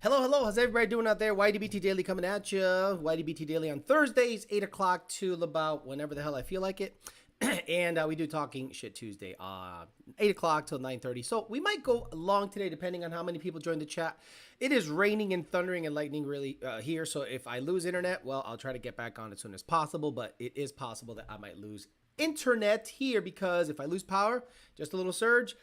Hello, how's everybody doing out there? YDBT Daily coming at you. YDBT Daily on Thursdays, 8 o'clock to about whenever the hell I feel like it. And we do Talking Shit Tuesday, 8 o'clock till 9:30. So we might go long today depending on how many people join the chat. It is raining and thundering and lightning really here. So if I lose internet, well, I'll try to get back on as soon as possible. But it is possible that I might lose internet here because if I lose power, just a little surge,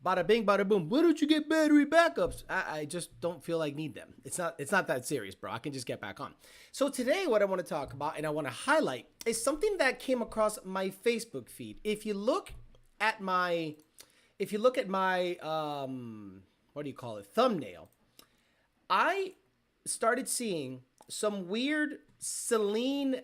bada bing, bada boom. Why don't you get battery backups? I just don't feel like need them. It's not that serious, bro. I can just get back on. So today what I want to talk about and I want to highlight is something that came across my Facebook feed. If you look at my what do you call it? Thumbnail. I started seeing some weird Saleen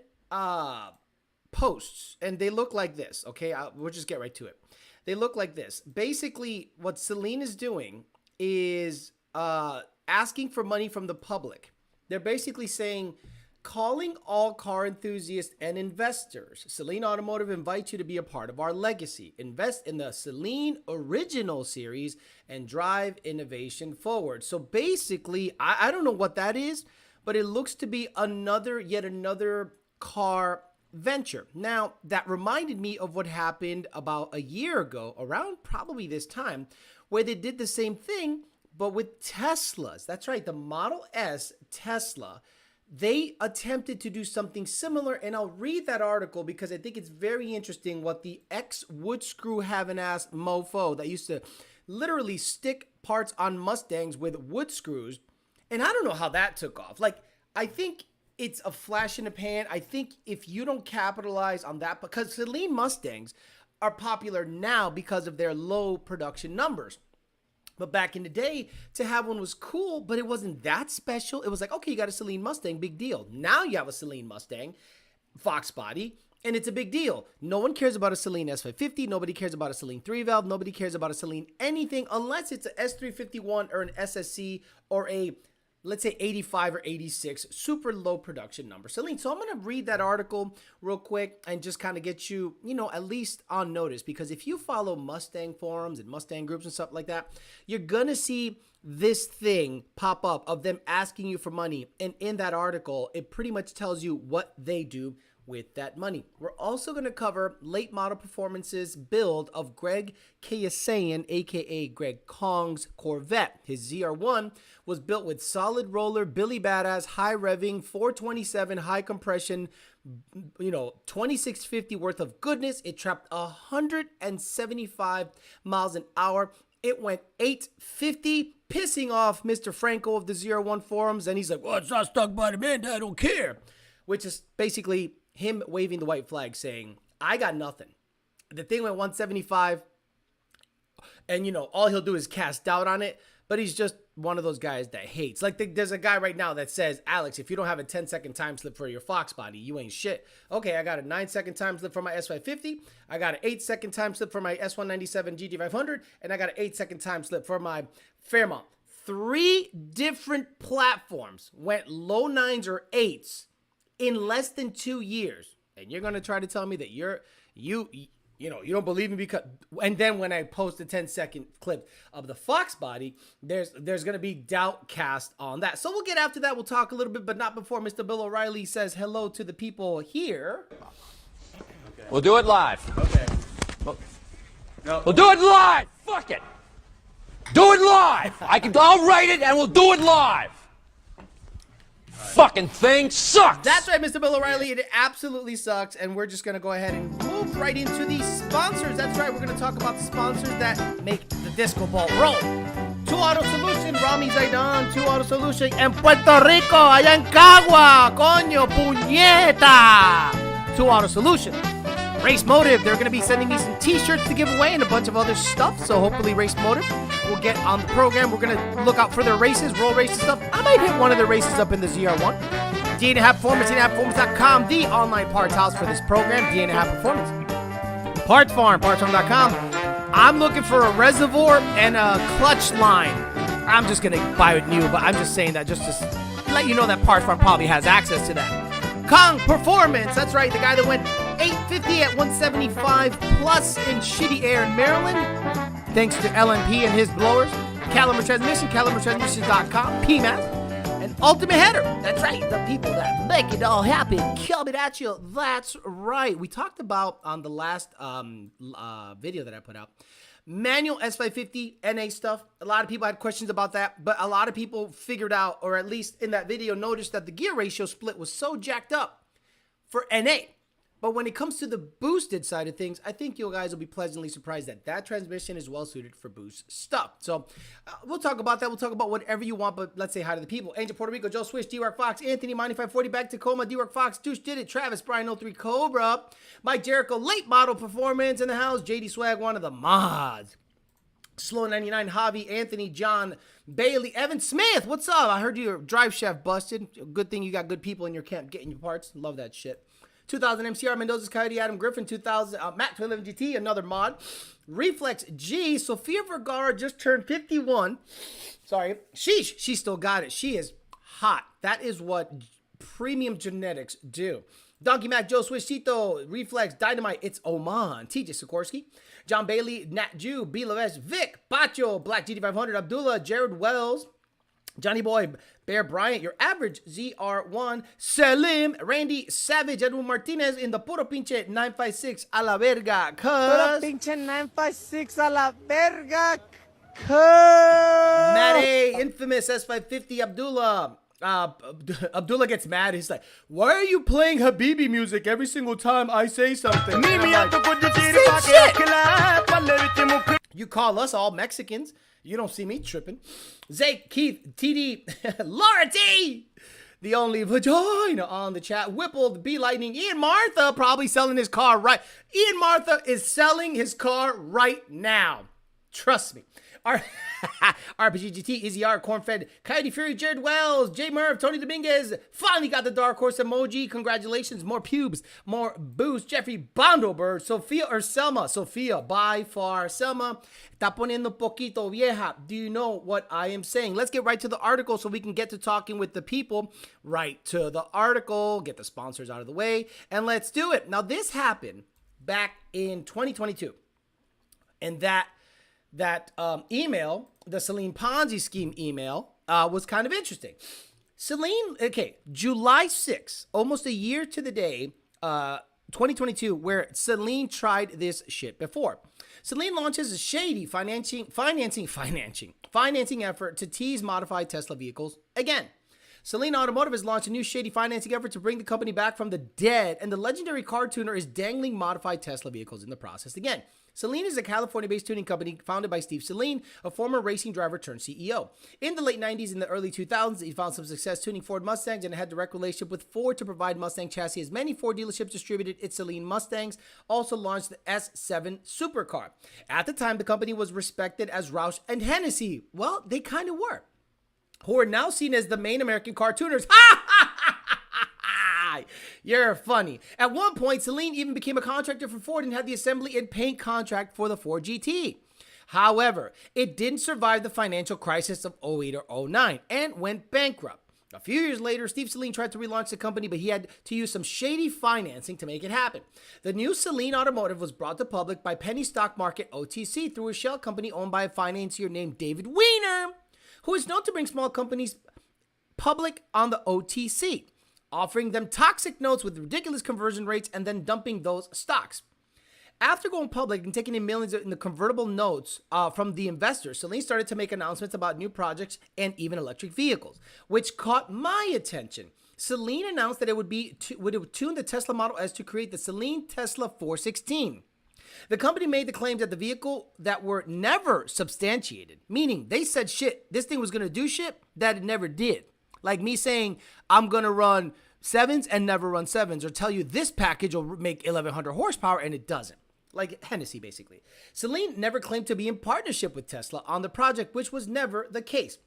posts and they look like this. Okay, we'll just get right to it. They look like this. Basically, what Saleen is doing is asking for money from the public. They're basically saying, calling all car enthusiasts and investors. Saleen Automotive invites you to be a part of our legacy. Invest in the Saleen Original Series and drive innovation forward. So basically, I don't know what that is, but it looks to be yet another car venture. Now, that reminded me of what happened about a year ago, around probably this time, where they did the same thing, but with Teslas. That's right, the Model S Tesla. They attempted to do something similar, and I'll read that article because I think it's very interesting what the ex-wood screw having ass mofo that used to literally stick parts on Mustangs with wood screws, and I don't know how that took off. Like, I think it's a flash in the pan. I think if you don't capitalize on that, because Saleen Mustangs are popular now because of their low production numbers. But back in the day, to have one was cool, but it wasn't that special. It was like, okay, you got a Saleen Mustang, big deal. Now you have a Saleen Mustang, Fox body, and it's a big deal. No one cares about a Saleen S550. Nobody cares about a Saleen 3-valve. Nobody cares about a Saleen anything unless it's an S351 or an SSC or a, let's say 85 or 86, super low production number Saleen. So I'm going to read that article real quick and just kind of get you, at least on notice. Because if you follow Mustang forums and Mustang groups and stuff like that, you're going to see this thing pop up of them asking you for money. And in that article, it pretty much tells you what they do with that money. We're also going to cover late model performances build of Greg Kayasayan, aka Greg Kong's Corvette. His ZR1 was built with solid roller, Billy Badass, high revving, 427 high compression, 2650 worth of goodness. It trapped 175 miles an hour. It went 850, pissing off Mr. Franco of the ZR1 forums, and he's like, well, it's not stuck by the man, I don't care. Which is basically him waving the white flag saying, I got nothing. The thing went 175 and, all he'll do is cast doubt on it. But he's just one of those guys that hates. Like there's a guy right now that says, Alex, if you don't have a 10-second time slip for your Fox body, you ain't shit. Okay, I got a 9-second time slip for my S550. I got an 8-second time slip for my S197 GT500. And I got an 8-second time slip for my Fairmont. 3 different platforms went low 9s or 8s in less than 2 years. And you're going to try to tell me that you don't believe me because, and then when I post a 10-second clip of the Fox body, there's going to be doubt cast on that. So we'll get after that. We'll talk a little bit, but not before Mr. Bill O'Reilly says hello to the people here. Okay. We'll do it live. Okay. We'll do it live. Fuck it. Do it live. I'll write it and we'll do it live. Fucking thing sucks. That's right, Mr. Bill O'Reilly. It absolutely sucks. And we're just going to go ahead and move right into the sponsors. That's right. We're going to talk about the sponsors that make the disco ball roll. 2 Auto Solution, Rami Zaidan, 2 Auto Solution en Puerto Rico, allá en Cagua, coño, puñeta. 2 Auto Solution. Race Motive, they're going to be sending me some t-shirts to give away and a bunch of other stuff. So hopefully Race Motive will get on the program. We're going to look out for their races, roll races stuff. I might hit one of the races up in the ZR1. D&H Performance, D&HPerformance.com, the online parts house for this program. D&H Performance. Parts Farm, PartsFarm.com. I'm looking for a reservoir and a clutch line. I'm just going to buy it new, but I'm just saying that just to let you know that Parts Farm probably has access to that. Kong Performance, that's right, the guy that went 850 at 175 plus in shitty air in Maryland. Thanks to LMP and his blowers. Caliber Transmission, CaliberTransmission.com. PMAS. Ultimate header. That's right. The people that make it all happen coming at you. That's right. We talked about on the last video that I put out, manual S550 NA stuff. A lot of people had questions about that, but a lot of people figured out, or at least in that video, noticed that the gear ratio split was so jacked up for NA. But when it comes to the boosted side of things, I think you guys will be pleasantly surprised that that transmission is well suited for boost stuff. So we'll talk about that. We'll talk about whatever you want, but let's say hi to the people. Angel Puerto Rico, Joe Swish, D-Rock Fox, Anthony, Monty 540, back Tacoma, D-Rock Fox, Douche did it, Travis, Brian 03 Cobra, Mike Jericho, late model performance in the house, JD Swag, one of the mods. Slow 99, Javi, Anthony, John, Bailey, Evan Smith, what's up? I heard your drive shaft busted. Good thing you got good people in your camp getting your parts. Love that shit. 2000 MCR, Mendoza's Coyote, Adam Griffin, 2000, Matt 211 GT, another mod. Reflex G, Sofia Vergara just turned 51. Sorry. Sheesh, she still got it. She is hot. That is what premium genetics do. Donkey Mac, Joe Swishito, Reflex, Dynamite, it's Oman. TJ Sikorsky, John Bailey, Nat Jew, B. Lavesh, Vic, Pacho, Black GT500, Abdullah, Jared Wells, Johnny Boy, Bear Bryant, your average ZR1, Saleen, Randy Savage, Edwin Martinez in the puro pinche 956 a la verga, Puro pinche 956 a la verga, Maddie, infamous S550, Abdullah. Abdullah gets mad. He's like, why are you playing Habibi music every single time I say something? Like, you call us all Mexicans. You don't see me tripping. Zake, Keith, TD, Laura T, the only vagina on the chat. Whipple, B Lightning, Ian Martha probably selling his car right. Ian Martha is selling his car right now. Trust me. RPG GT, Izzy R, Cornfed, Coyote Fury, Jared Wells, J Merv, Tony Dominguez, finally got the Dark Horse emoji. Congratulations. More pubes, more boost. Jeffrey Bondelberg, Sophia or Selma. Sophia, by far. Selma, está poniendo poquito vieja. Do you know what I am saying? Let's get right to the article so we can get to talking with the people. Right to the article, get the sponsors out of the way, and let's do it. Now, this happened back in 2022, and that email, the Saleen Ponzi scheme email, was kind of interesting. Saleen, okay, July 6th, almost a year to the day, 2022, where Saleen tried this shit before. Saleen launches a shady financing effort to tease modified Tesla vehicles again. Saleen Automotive has launched a new shady financing effort to bring the company back from the dead, and the legendary car tuner is dangling modified Tesla vehicles in the process again. Saleen is a California-based tuning company founded by Steve Saleen, a former racing driver turned CEO. In the late 90s and the early 2000s, he found some success tuning Ford Mustangs and had a direct relationship with Ford to provide Mustang chassis, as many Ford dealerships distributed its Saleen Mustangs, also launched the S7 supercar. At the time, the company was respected as Roush and Hennessy. Well, they kind of were. Who are now seen as the main American car tuners. You're funny. At one point, Saleen even became a contractor for Ford and had the assembly and paint contract for the Ford GT. However, it didn't survive the financial crisis of 08 or 09 and went bankrupt. A few years later, Steve Saleen tried to relaunch the company, but he had to use some shady financing to make it happen. The new Saleen Automotive was brought to public by Penny Stock Market OTC through a shell company owned by a financier named David Weiner, who is known to bring small companies public on the OTC, offering them toxic notes with ridiculous conversion rates and then dumping those stocks. After going public and taking in millions in the convertible notes from the investors, Saleen started to make announcements about new projects and even electric vehicles, which caught my attention. Saleen announced that it would tune the Tesla Model S to create the Saleen Tesla 416. The company made the claims that the vehicle that were never substantiated, meaning they said shit, this thing was going to do shit that it never did. Like me saying, I'm going to run 7s and never run 7s, or tell you this package will make 1100 horsepower and it doesn't. Like Hennessy, basically. Saleen never claimed to be in partnership with Tesla on the project, which was never the case.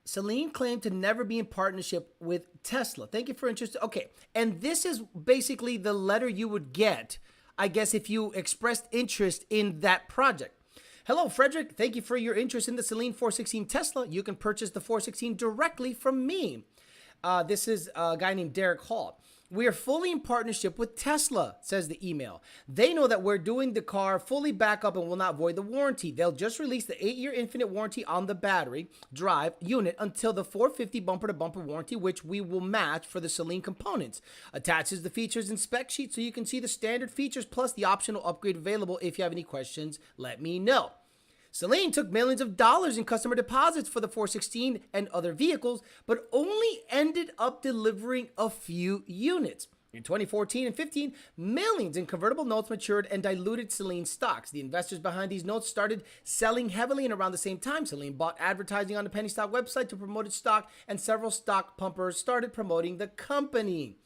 Saleen claimed to never be in partnership with Tesla. Thank you for interest. Okay, and this is basically the letter you would get, I guess, if you expressed interest in that project. Hello, Frederick. Thank you for your interest in the Saleen 416 Tesla. You can purchase the 416 directly from me. This is a guy named Derek Hall. We are fully in partnership with Tesla, says the email. They know that we're doing the car fully backup and will not void the warranty. They'll just release the 8-year infinite warranty on the battery drive unit until the 450 bumper-to-bumper warranty, which we will match for the Saleen components. Attaches the features and spec sheet so you can see the standard features plus the optional upgrade available. If you have any questions, let me know. Saleen took millions of dollars in customer deposits for the 416 and other vehicles, but only ended up delivering a few units. In 2014 and 15, millions in convertible notes matured and diluted Saleen stocks. The investors behind these notes started selling heavily, and around the same time, Saleen bought advertising on the penny stock website to promote its stock, and several stock pumpers started promoting the company.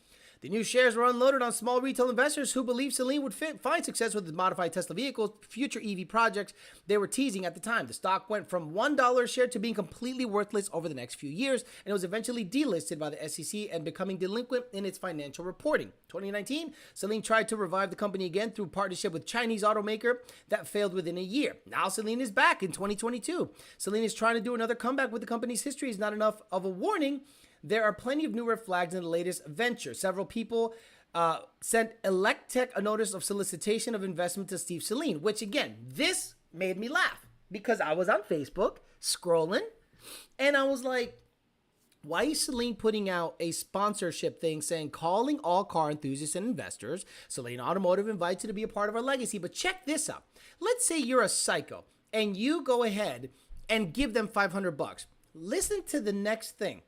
The new shares were unloaded on small retail investors who believed Saleen would find success with the modified Tesla vehicles, future EV projects they were teasing at the time. The stock went from $1 a share to being completely worthless over the next few years, and it was eventually delisted by the SEC and becoming delinquent in its financial reporting. 2019, Saleen tried to revive the company again through partnership with Chinese automaker that failed within a year. Now Saleen is back in 2022. Saleen is trying to do another comeback with the company's history is not enough of a warning. There are plenty of new red flags in the latest venture. Several people sent Electech a notice of solicitation of investment to Steve Saleen, which again, this made me laugh because I was on Facebook scrolling and I was like, why is Saleen putting out a sponsorship thing saying, calling all car enthusiasts and investors, Saleen Automotive invites you to be a part of our legacy. But check this out. Let's say you're a psycho and you go ahead and give them $500. Listen to the next thing.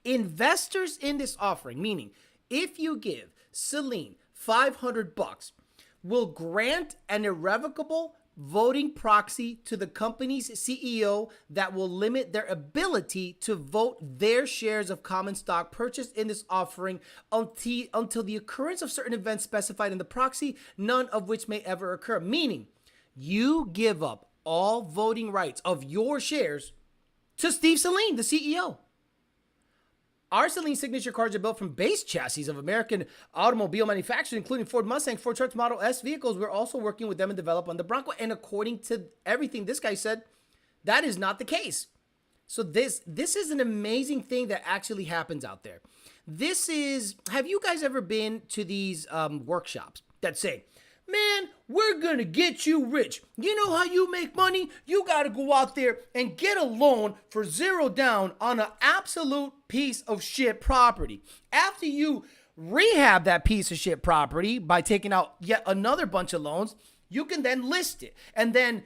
Investors in this offering, meaning if you give Saleen $500, will grant an irrevocable voting proxy to the company's CEO that will limit their ability to vote their shares of common stock purchased in this offering until the occurrence of certain events specified in the proxy, none of which may ever occur. Meaning, you give up all voting rights of your shares to Steve Saleen, the CEO. Our Saleen signature cars are built from base chassis of American automobile manufacturers, including Ford Mustang, Ford Trucks, Model S vehicles. We're also working with them and develop on the Bronco. And according to everything this guy said, that is not the case. So this is an amazing thing that actually happens out there. Have you guys ever been to these workshops that say, man, we're going to get you rich. You know how you make money? You got to go out there and get a loan for $0 down on an absolute piece of shit property. After you rehab that piece of shit property by taking out yet another bunch of loans, you can then list it and then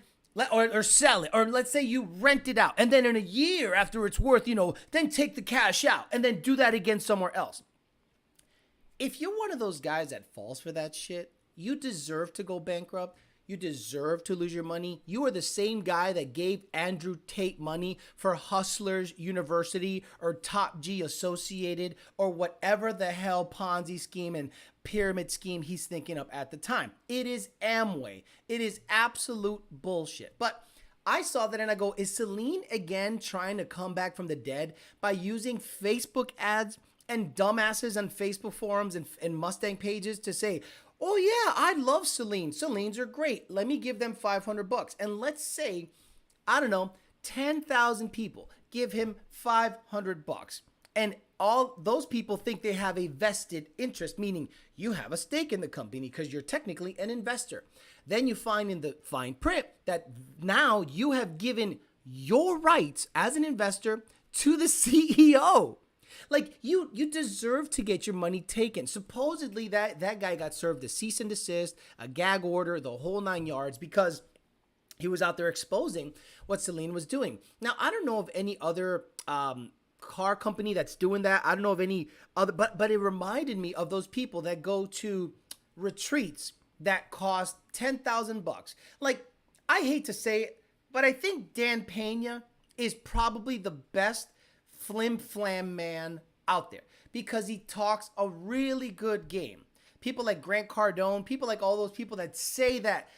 or sell it. Or let's say you rent it out. And then in a year after it's worth, then take the cash out and then do that again somewhere else. If you're one of those guys that falls for that shit, you deserve to go bankrupt. You deserve to lose your money. You are the same guy that gave Andrew Tate money for Hustlers University or Top G Associated or whatever the hell Ponzi scheme and pyramid scheme he's thinking of at the time. It is Amway. It is absolute bullshit. But I saw that and I go, is Saleen again trying to come back from the dead by using Facebook ads and dumbasses on Facebook forums and Mustang pages to say, oh yeah, I love Saleen. Saleens are great. Let me give them $500. And let's say, 10,000 people give him $500. And all those people think they have a vested interest, meaning you have a stake in the company because you're technically an investor. Then you find in the fine print that now you have given your rights as an investor to the CEO. Like, you deserve to get your money taken. Supposedly, that guy got served a cease and desist, a gag order, the whole 9 yards, because he was out there exposing what Saleen was doing. Now, I don't know of any other car company that's doing that. I don't know of any other, but it reminded me of those people that go to retreats that cost $10,000. Like, I hate to say it, but I think Dan Pena is probably the best flim-flam man out there because he talks a really good game. People like Grant Cardone, people like all those people that say that,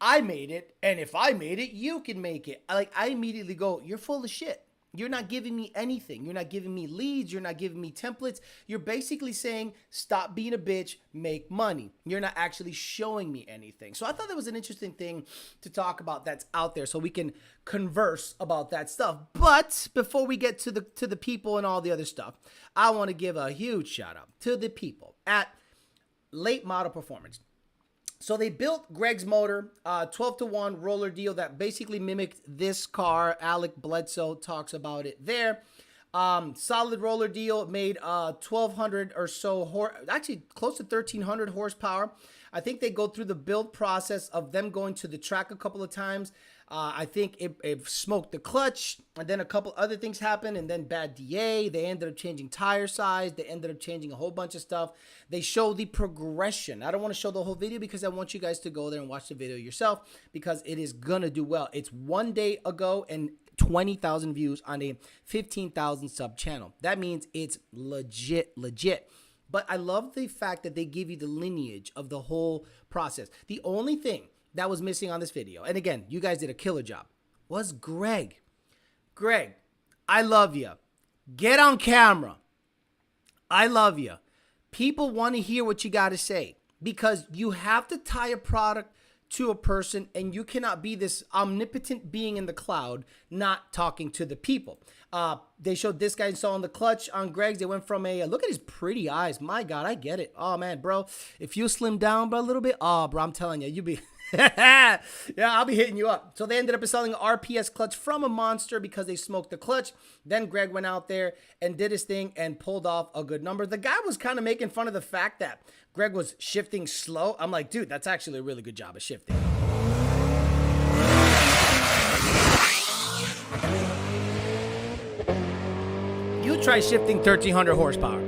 I made it, and if I made it, you can make it. I immediately go, you're full of shit. You're not giving me anything. You're not giving me leads. You're not giving me templates. You're basically saying, stop being a bitch, make money. You're not actually showing me anything. So I thought that was an interesting thing to talk about that's out there so we can converse about that stuff. But before we get to the people and all the other stuff, I want to give a huge shout out to the people at Late Model Performance. So they built Greg's motor, 12-to-1 roller deal that basically mimicked this car. Alec Bledsoe talks about it there. Solid roller deal, made 1,200 or so, actually close to 1,300 horsepower. I think they go through the build process of them going to the track a couple of times. I think it smoked the clutch, and then a couple other things happened, and then bad DA. They ended up changing tire size. They ended up changing a whole bunch of stuff. They show the progression. I don't want to show the whole video because I want you guys to go there and watch the video yourself because it is going to do well. It's 1 day ago and 20,000 views on a 15,000 sub channel. That means it's legit. But I love the fact that they give you the lineage of the whole process. The only thing that was missing on this video, and again, you guys did a killer job, was Greg. Greg, I love you. Get on camera. I love you. People want to hear what you got to say because you have to tie a product to a person, and you cannot be this omnipotent being in the cloud not talking to the people. They showed this guy installing the clutch on Greg's. They went from a look at his pretty eyes. My God, I get it. Oh man, bro, if you slim down by a little bit, oh bro, I'm telling you, you be yeah, I'll be hitting you up. So they ended up installing an RPS clutch from a Monster because they smoked the clutch. Then Greg went out there and did his thing and pulled off a good number. The guy was kind of making fun of the fact that Greg was shifting slow. I'm like, dude, that's actually a really good job of shifting. You try shifting 1,300 horsepower.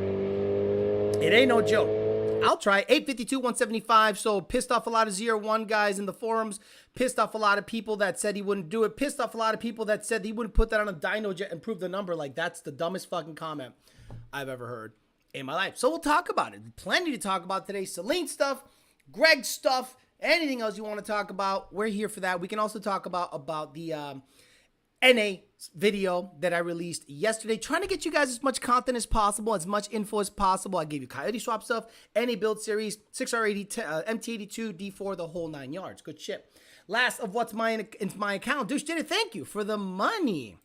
It ain't no joke. I'll try 852, 175. So pissed off a lot of 01 guys in the forums. Pissed off a lot of people that said he wouldn't do it. Pissed off a lot of people that said he wouldn't put that on a dyno jet and prove the number. Like, that's the dumbest fucking comment I've ever heard in my life. So we'll talk about it. Plenty to talk about today. Saleen stuff, Greg stuff, anything else you want to talk about, we're here for that. We can also talk about the NA video that I released yesterday, trying to get you guys as much content as possible, as much info as possible. I gave you Coyote Swap stuff, NA build series, 6R80, MT82, D4, the whole 9 yards. Good shit. Last of what's mine in my account. Douche did it. Thank you for the money.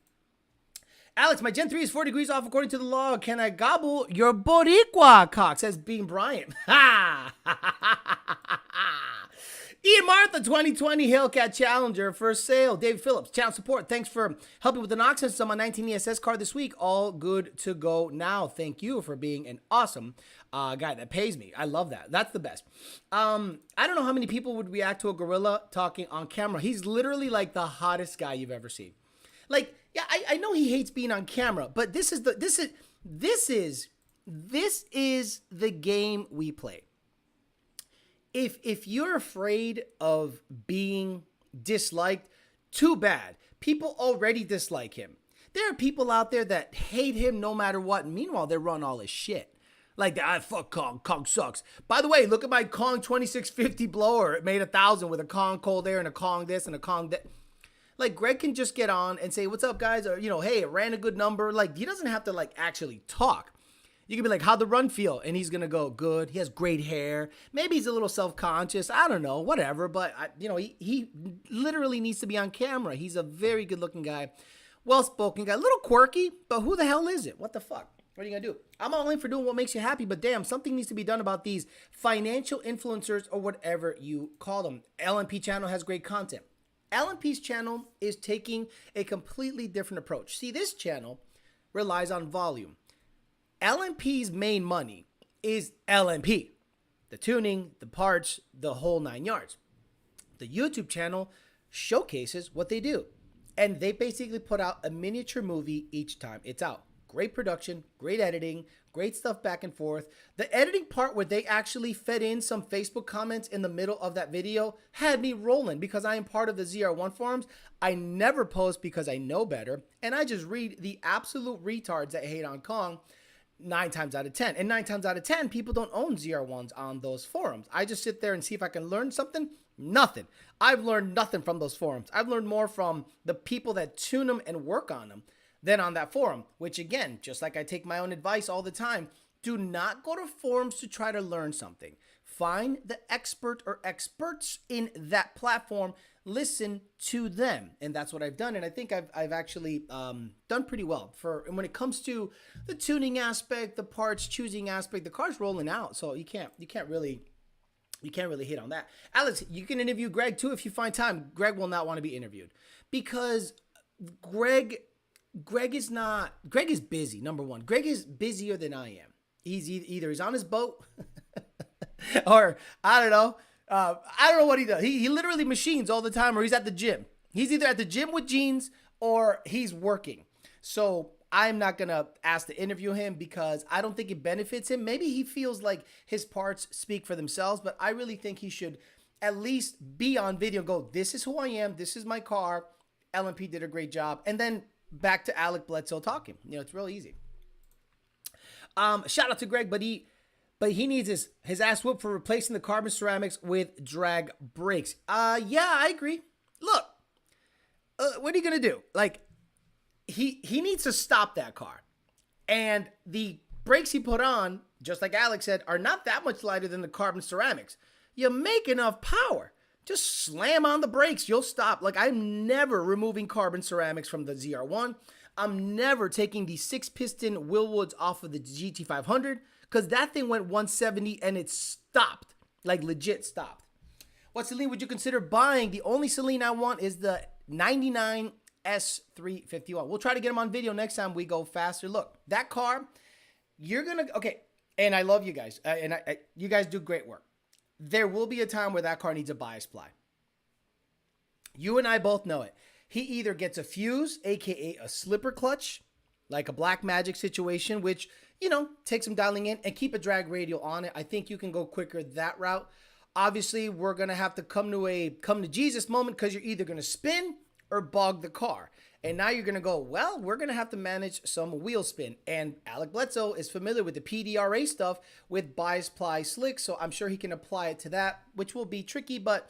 Alex, my Gen 3 is 4 degrees off according to the law. Can I gobble your Boricua cock? Says Bean Bryant. Ha! Ian Martha, 2020 Hellcat Challenger for sale. David Phillips, channel support. Thanks for helping with the knock systems on my 19 ESS car this week. All good to go now. Thank you for being an awesome guy that pays me. I love that. That's the best. I don't know how many people would react to a gorilla talking on camera. He's literally like the hottest guy you've ever seen. Like, yeah, I know he hates being on camera, but this is the game we play. If you're afraid of being disliked, too bad. People already dislike him. There are people out there that hate him no matter what. Meanwhile, they run all his shit. Like, fuck Kong. Kong sucks. By the way, look at my Kong 2650 blower. It made 1,000 with a Kong cold air and a Kong this and a Kong that. Like, Greg can just get on and say, what's up, guys? Or, hey, it ran a good number. Like, he doesn't have to, like, actually talk. You can be like, how'd the run feel? And he's going to go, good. He has great hair. Maybe he's a little self-conscious. I don't know, whatever. But, he literally needs to be on camera. He's a very good-looking guy, well-spoken guy, a little quirky, but who the hell is it? What the fuck? What are you going to do? I'm all in for doing what makes you happy, but damn, something needs to be done about these financial influencers or whatever you call them. LMP channel has great content. LMP's channel is taking a completely different approach. See, this channel relies on volume. LMP's main money is LMP, the tuning, the parts, the whole 9 yards. The YouTube channel showcases what they do, and they basically put out a miniature movie each time it's out. Great production, great editing, great stuff back and forth. The editing part where they actually fed in some Facebook comments in the middle of that video had me rolling because I am part of the ZR1 forums. I never post because I know better, and I just read the absolute retards that hate on Kong 9 times out of 10. And 9 times out of 10, people don't own ZR1s on those forums. I just sit there and see if I can learn something. Nothing. I've learned nothing from those forums. I've learned more from the people that tune them and work on them. than on that forum, which again, just like I take my own advice all the time, do not go to forums to try to learn something. Find the expert or experts in that platform, listen to them. And that's what I've done. And I think I've actually done pretty well and when it comes to the tuning aspect, the parts choosing aspect, the car's rolling out. So you can't really hit on that. Alex, you can interview Greg too if you find time. Greg will not want to be interviewed because Greg is busy. Number one, Greg is busier than I am. He's either he's on his boat or I don't know what he does. He literally machines all the time, or he's at the gym. He's either at the gym with jeans or he's working. So I'm not going to ask to interview him because I don't think it benefits him. Maybe he feels like his parts speak for themselves, but I really think he should at least be on video and go, this is who I am. This is my car. LMP did a great job. And then back to Alec Bledsoe talking. It's real easy. Shout out to Greg, but he needs his ass whooped for replacing the carbon ceramics with drag brakes. Yeah, I agree. Look, what are you gonna do? Like, he needs to stop that car, and the brakes he put on, just like Alex said, are not that much lighter than the carbon ceramics. You make enough power, just slam on the brakes, you'll stop. Like, I'm never removing carbon ceramics from the ZR1. I'm never taking the 6-piston Willwoods off of the GT500 because that thing went 170 and it stopped, like legit stopped. What Saleen would you consider buying? The only Saleen I want is the 99 S351. We'll try to get him on video next time we go faster. Look, that car, okay, and I love you guys, and you guys do great work. There will be a time where that car needs a bias ply. You and I both know it. He either gets a fuse, aka a slipper clutch, like a Black Magic situation, which, take some dialing in and keep a drag radial on it. I think you can go quicker that route. Obviously, we're going to have to come to Jesus moment because you're either going to spin or bog the car. And now you're going to go, well, we're going to have to manage some wheel spin. And Alec Bledsoe is familiar with the PDRA stuff with bias ply slicks, so I'm sure he can apply it to that, which will be tricky, but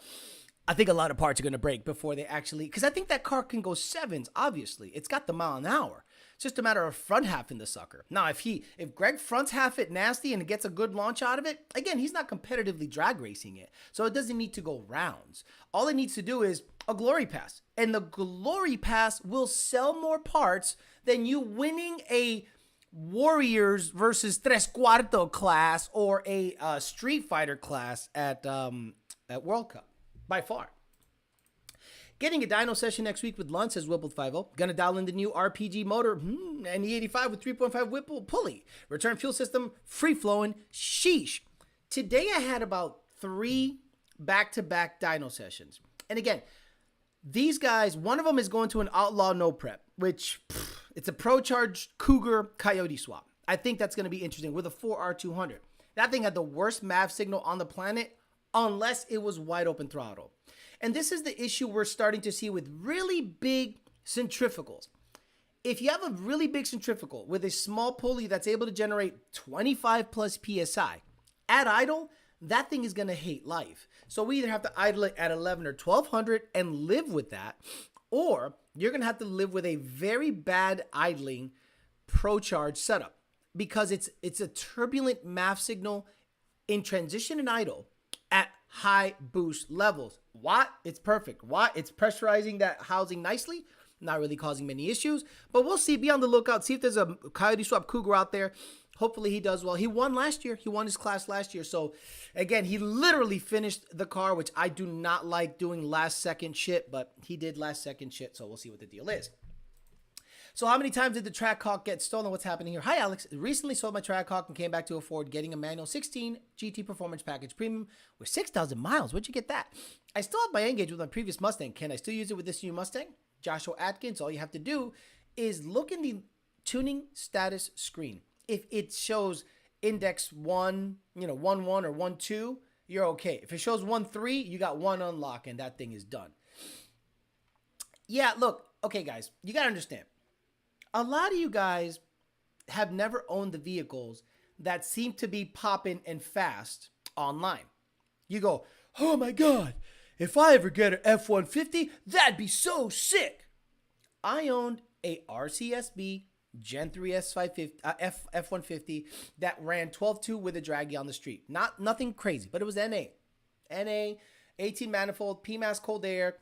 I think a lot of parts are going to break before they actually, because I think that car can go 7s, obviously. It's got the mile an hour. It's just a matter of front half in the sucker. Now, if Greg fronts half it nasty and gets a good launch out of it, again, he's not competitively drag racing it. So it doesn't need to go rounds. All it needs to do is a glory pass. And the glory pass will sell more parts than you winning a Warriors versus Tres Cuarto class or a Street Fighter class at World Cup. By far. Getting a dyno session next week with Lund, says Whippled50. Gonna dial in the new RPG motor and E85 with 3.5 Whipple pulley. Return fuel system, free flowing. Sheesh. Today I had about 3 back-to-back dyno sessions. And again, these guys, one of them is going to an Outlaw No Prep, which it's a Pro Charge Cougar Coyote swap. I think that's gonna be interesting with a 4R200. That thing had the worst MAV signal on the planet, unless it was wide open throttle. And this is the issue we're starting to see with really big centrifugals. If you have a really big centrifugal with a small pulley that's able to generate 25 plus PSI, at idle, that thing is going to hate life. So we either have to idle it at 11 or 1200 and live with that, or you're going to have to live with a very bad idling Pro Charge setup because it's a turbulent MAF signal in transition and idle at high boost levels. Watt, it's perfect. Watt, it's pressurizing that housing nicely, not really causing many issues, but we'll see. Be on the lookout. See if there's a Coyote Swap Cougar out there. Hopefully he does well. He won last year. He won his class last year. So again, he literally finished the car, which I do not like doing last second shit, but he did last second shit. So we'll see what the deal is. So how many times did the Trackhawk get stolen? What's happening here? Hi, Alex. Recently sold my Trackhawk and came back to afford getting a manual 16 GT Performance Package Premium with 6,000 miles. Where'd you get that? I still have my Engage with my previous Mustang. Can I still use it with this new Mustang? Joshua Atkins, all you have to do is look in the tuning status screen. If it shows index 1, 1-1 or 1-2, you're okay. If it shows 1-3, you got 1 unlock and that thing is done. Yeah, look. Okay, guys, you got to understand. A lot of you guys have never owned the vehicles that seem to be popping and fast online. You go, oh my God, if I ever get an F-150, that'd be so sick. I owned a RCSB Gen 3 S550 F150 that ran 12.2 with a draggy on the street. Nothing crazy, but it was NA, 18 manifold, PMAS cold air,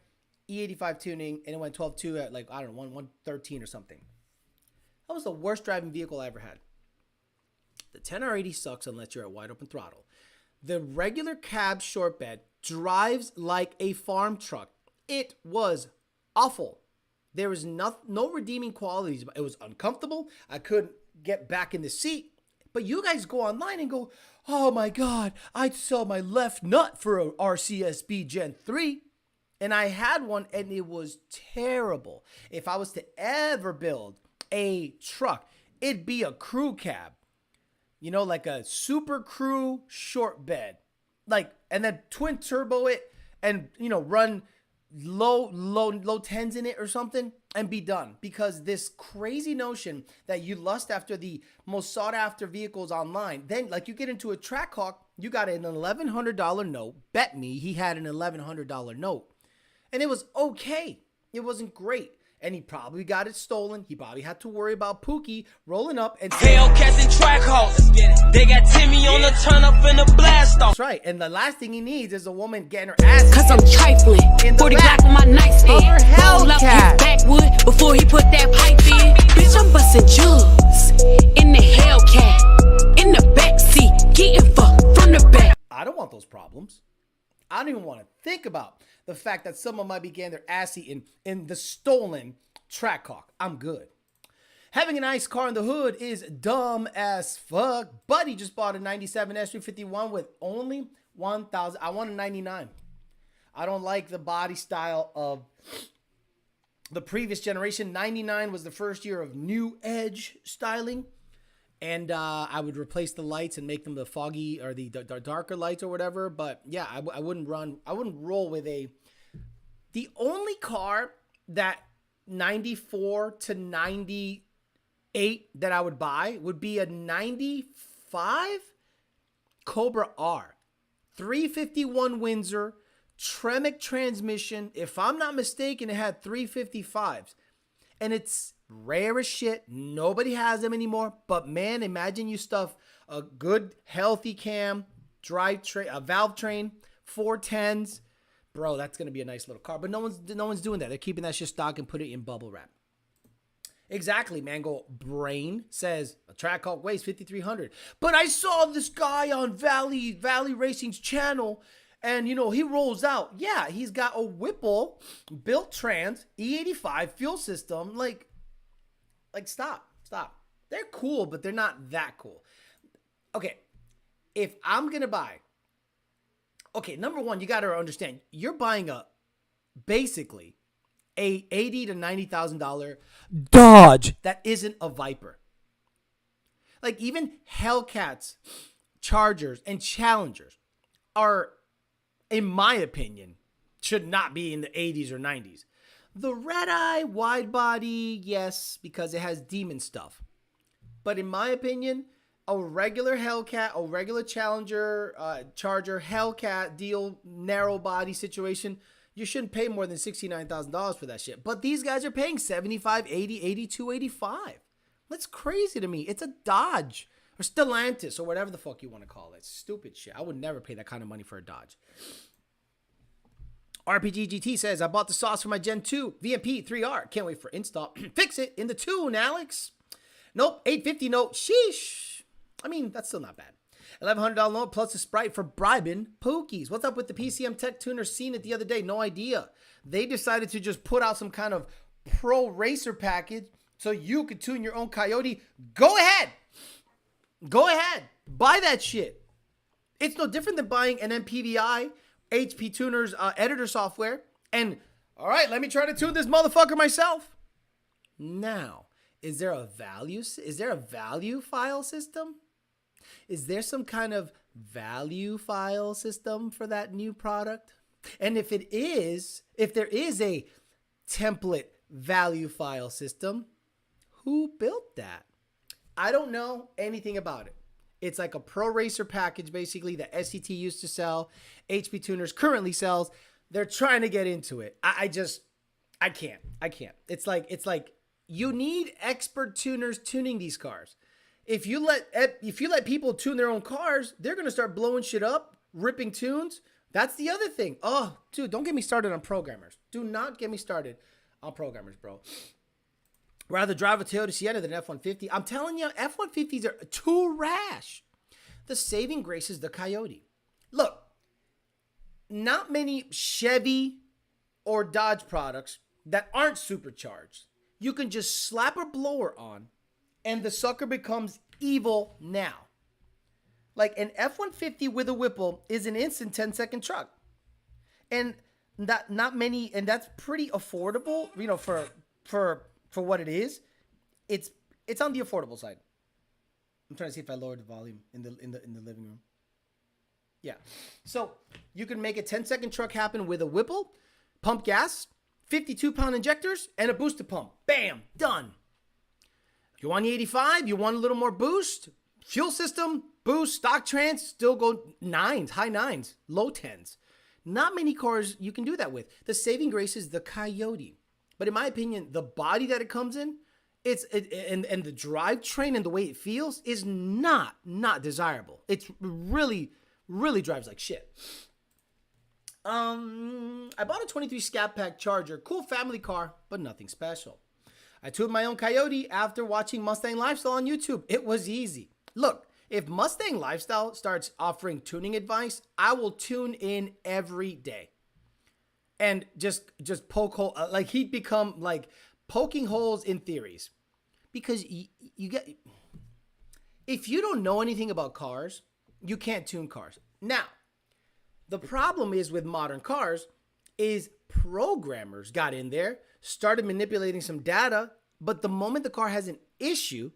E85 tuning, and it went 12.2 at like, I don't know, 113 or something. That was the worst driving vehicle I ever had. The 10R80 sucks unless you're at wide open throttle. The regular cab short bed drives like a farm truck. It was awful. There was no redeeming qualities. It was uncomfortable. I couldn't get back in the seat. But you guys go online and go, oh my God, I'd sell my left nut for a RCSB Gen 3. And I had one and it was terrible. If I was to ever build a truck, it'd be a crew cab. You know, like a super crew short bed. Like, and then twin turbo it and, you know, run low tens in it or something and be done. Because this crazy notion that you lust after the most sought after vehicles online, then like you get into a Trackhawk, you got an $1,100 note. Bet me he had an $1,100 note. And it was okay. It wasn't great. And he probably got it stolen. He probably had to worry about Pookie rolling up and Hellcats and Trackhawks. They got Timmy on the turn up in the blast off. That's right. And the last thing he needs is a woman getting her ass. Cause I'm trifling. 40 Glock on my nightstand. Roll up his backwood before he put that pipe in. Bitch, I'm busting jugs in the Hellcat. In the backseat, getting fucked from the back. I don't want those problems. I don't even want to think about the fact that someone might be getting their ass eaten in the stolen Trackhawk. I'm good. Having a nice car in the hood is dumb as fuck. Buddy just bought a 97 S351 with only 1,000. I want a 99. I don't like the body style of the previous generation. 99 was the first year of new edge styling. And I would replace the lights and make them the foggy or the darker lights or whatever. But yeah, I wouldn't roll with the only car that 94 to 98 that I would buy would be a 95 Cobra R. 351 Windsor, Tremec transmission. If I'm not mistaken, it had 355s. And it's rare as shit. Nobody has them anymore. But man, imagine you stuff a good healthy cam, a valve train, 410s. Bro, that's gonna be a nice little car. But no one's doing that. They're keeping that shit stock and put it in bubble wrap. Exactly, Mango Brain says a Trackhawk weighs 5,300. But I saw this guy on Valley Racing's channel. And, you know, he rolls out. Yeah, he's got a Whipple built trans E85 fuel system. Like stop. They're cool, but they're not that cool. Okay, if I'm going to buy, okay, number one, you got to understand, you're buying basically a $80,000 to $90,000 Dodge that isn't a Viper. Like even Hellcats, Chargers, and Challengers are, in my opinion, should not be in the 80s or 90s. The red eye wide body, yes, because it has demon stuff. But in my opinion, a regular Hellcat, a regular Challenger, Charger, Hellcat deal, narrow body situation, you shouldn't pay more than $69,000 for that shit. But these guys are paying $75,000, $80,000, $82,000, $85,000. That's crazy to me. It's a Dodge or Stellantis or whatever the fuck you want to call it. Stupid shit. I would never pay that kind of money for a Dodge. RPG GT says, I bought the sauce for my Gen 2 VMP 3R. Can't wait for install. Fix it in the tune, Alex. Nope. 850 note. Sheesh. I mean, that's still not bad. $1,100 note plus a Sprite for bribing Pookies. What's up with the PCM Tech Tuner? Seen it the other day. No idea. They decided to just put out some kind of pro racer package so you could tune your own Coyote. Go ahead. Go ahead. Buy that shit. It's no different than buying an MPVI, HP Tuner's editor software. And, all right, let me try to tune this motherfucker myself. Now, is there a value file system? Is there some kind of value file system for that new product? And if there is a template value file system, who built that? I don't know anything about it. It's like a pro racer package, basically, that SCT used to sell. HP Tuners currently sells. They're trying to get into it. I can't. It's like You need expert tuners tuning these cars. If you let people tune their own cars, they're going to start blowing shit up, ripping tunes. That's the other thing. Oh, dude, don't get me started on programmers. Do not get me started on programmers, bro. Rather drive a Toyota Sienna than an F-150. I'm telling you, F-150s are too rash. The saving grace is the Coyote. Look, not many Chevy or Dodge products that aren't supercharged. You can just slap a blower on and the sucker becomes evil now. Like an F-150 with a Whipple is an instant 10-second truck. And not many, and that's pretty affordable, you know, for what it is. It's on the affordable side. I'm trying to see if I lowered the volume in the living room. Yeah. So you can make a 10-second truck happen with a Whipple, pump gas, 52-pound injectors, and a booster pump. Bam, done. You want the 85? You want a little more boost? Fuel system, boost, stock trans, still go nines, high nines, low tens. Not many cars you can do that with. The saving grace is the Coyote. But in my opinion, the body that it comes in, and the drivetrain and the way it feels is not desirable. It's really drives like shit. I bought a 23 Scat Pack Charger, cool family car, but nothing special. I tuned my own Coyote after watching Mustang Lifestyle on YouTube. It was easy. Look, if Mustang Lifestyle starts offering tuning advice, I will tune in every day. And just poke hole, like he'd become like poking holes in theories. Because you get, if you don't know anything about cars, you can't tune cars. Now, the problem is with modern cars is programmers got in there, started manipulating some data, but the moment the car has an issue,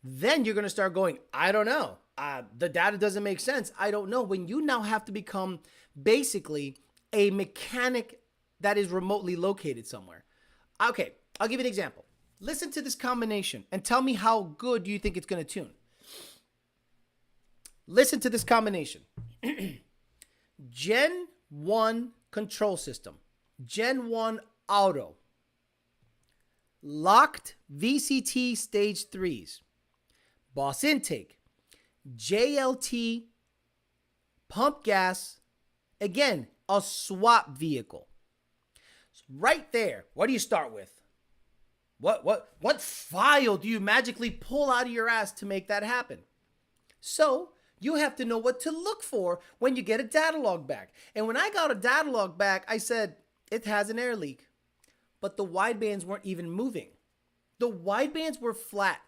then you're going to start going, I don't know. The data doesn't make sense. I don't know. When you now have to become basically a mechanic that is remotely located somewhere. Okay, I'll give you an example. Listen to this combination and tell me how good you think it's going to tune. Listen to this combination. Gen 1 control system. Gen 1 auto. Locked VCT stage 3s. Boss intake. JLT. Pump gas. Again, a swap vehicle. Right there, what do you start with? What file do you magically pull out of your ass to make that happen? So you have to know what to look for when you get a data log back. And when I got a data log back, I said, it has an air leak. But the widebands weren't even moving. The widebands were flat.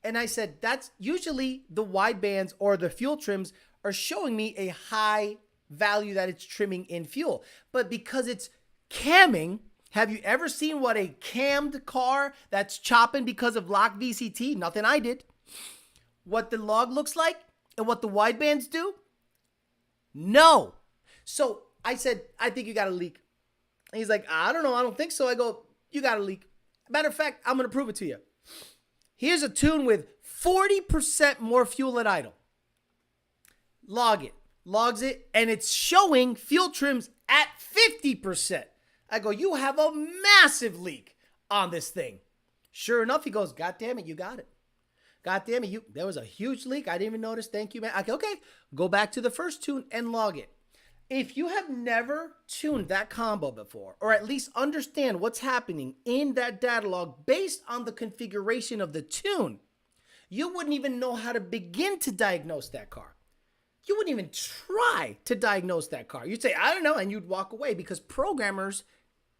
And I said, that's usually the widebands or the fuel trims are showing me a high value that it's trimming in fuel. But because it's camming, have you ever seen what a cammed car that's chopping because of locked VCT? Nothing I did. What the log looks like and what the widebands do? No. So I said, I think you got a leak. And he's like, I don't know. I don't think so. I go, you got a leak. Matter of fact, I'm going to prove it to you. Here's a tune with 40% more fuel at idle. Log it. Logs it. And it's showing fuel trims at 50%. I go, you have a massive leak on this thing. Sure enough, he goes, God damn it, you got it. God damn it, there was a huge leak. I didn't even notice. Thank you, man. I go, okay, go back to the first tune and log it. If you have never tuned that combo before, or at least understand what's happening in that data log based on the configuration of the tune, you wouldn't even know how to begin to diagnose that car. You wouldn't even try to diagnose that car. You'd say, I don't know, and you'd walk away because programmers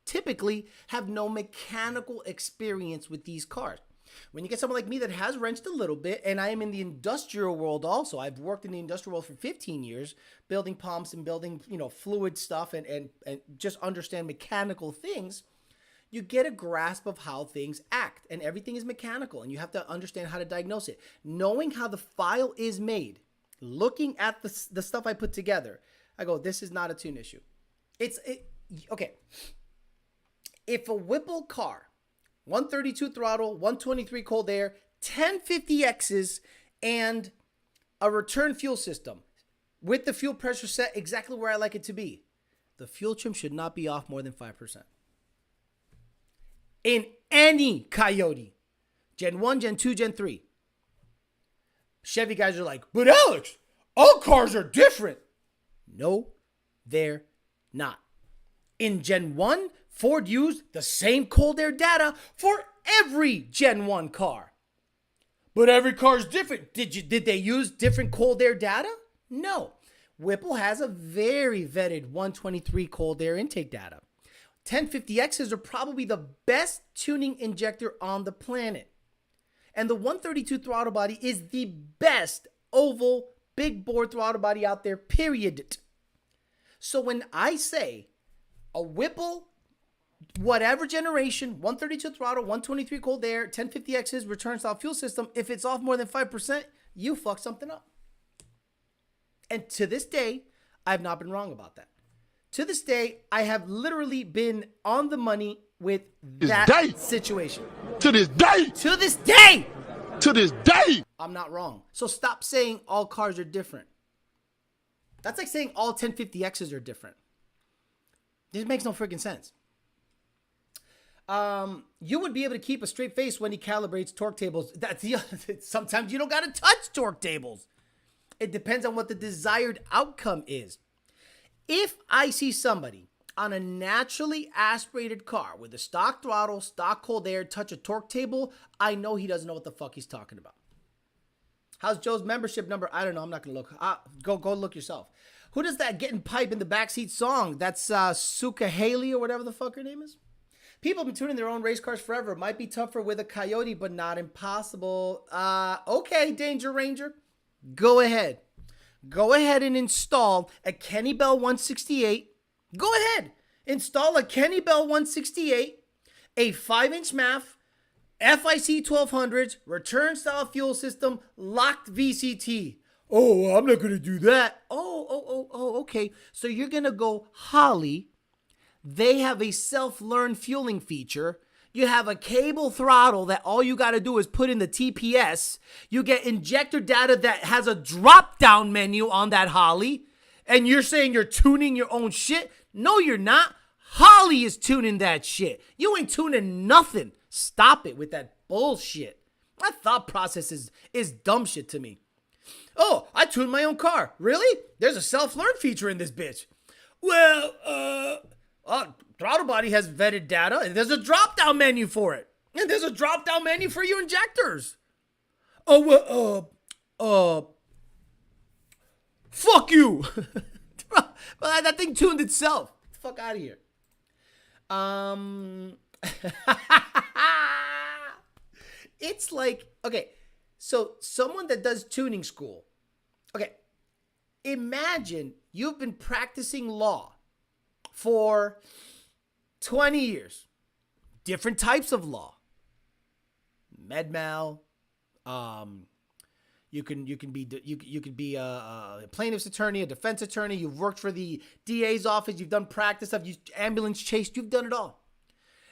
typically have no mechanical experience with these cars. When you get someone like me that has wrenched a little bit, and I am in the industrial world also, I've worked in the industrial world for 15 years, building pumps and building, fluid stuff and just understand mechanical things, you get a grasp of how things act, and everything is mechanical, and you have to understand how to diagnose it. Knowing how the file is made, looking at the stuff I put together, I go, this is not a tune issue. Okay. If a Whipple car, 132 throttle, 123 cold air, 1050Xs, and a return fuel system with the fuel pressure set exactly where I like it to be, the fuel trim should not be off more than 5%. In Any Coyote. Gen 1, Gen 2, Gen 3. Chevy guys are like, but Alex, all cars are different. No, they're not. In Gen 1, Ford used the same cold air data for every Gen 1 car. But every car is different. Did they use different cold air data? No. Whipple has a very vetted 123 cold air intake data. 1050Xs are probably the best tuning injector on the planet. And the 132 throttle body is the best oval big bore throttle body out there, period. So when I say a Whipple, whatever generation, 132 throttle, 123 cold air, 1050Xs return style fuel system, if it's off more than 5%, you fuck something up. And to this day, I have not been wrong about that. To this day, I have literally been on the money with that situation. To this day! To this day! To this day! I'm not wrong. So stop saying all cars are different. That's like saying all 1050Xs are different. This makes no freaking sense. You would be able to keep a straight face when he calibrates torque tables. Sometimes you don't got to touch torque tables. It depends on what the desired outcome is. If I see somebody on a naturally aspirated car with a stock throttle, stock cold air, touch a torque table, I know he doesn't know what the fuck he's talking about. How's Joe's membership number? I don't know. I'm not going to look. Go look yourself. Who does that Getting Pipe in the Backseat song? That's Suka Haley or whatever the fuck her name is. People have been tuning their own race cars forever. Might be tougher with a Coyote, but not impossible. Okay, Danger Ranger. Go ahead. Go ahead and install a Kenny Bell 168. Go ahead. Install a Kenny Bell 168, a 5-inch MAF, FIC 1200s, return style fuel system, locked VCT. Oh, I'm not going to do that. Oh, okay. So you're going to go Holly. They have a self-learn fueling feature. You have a cable throttle that all you got to do is put in the TPS. You get injector data that has a drop-down menu on that Holly. And you're saying you're tuning your own shit? No, you're not. Holly is tuning that shit. You ain't tuning nothing. Stop it with that bullshit. My thought process is dumb shit to me. Oh, I tuned my own car. Really? There's a self-learn feature in this bitch. Well, throttle body has vetted data, and there's a drop-down menu for it. And there's a drop-down menu for your injectors. Fuck you. Well, that thing tuned itself. Get the fuck out of here. It's like, okay, so someone that does tuning school, okay, imagine you've been practicing law for 20 years. Different types of law. Med mal. You can be a plaintiff's attorney, a defense attorney. You've worked for the DA's office. You've done practice stuff. You've ambulance chased. You've done it all.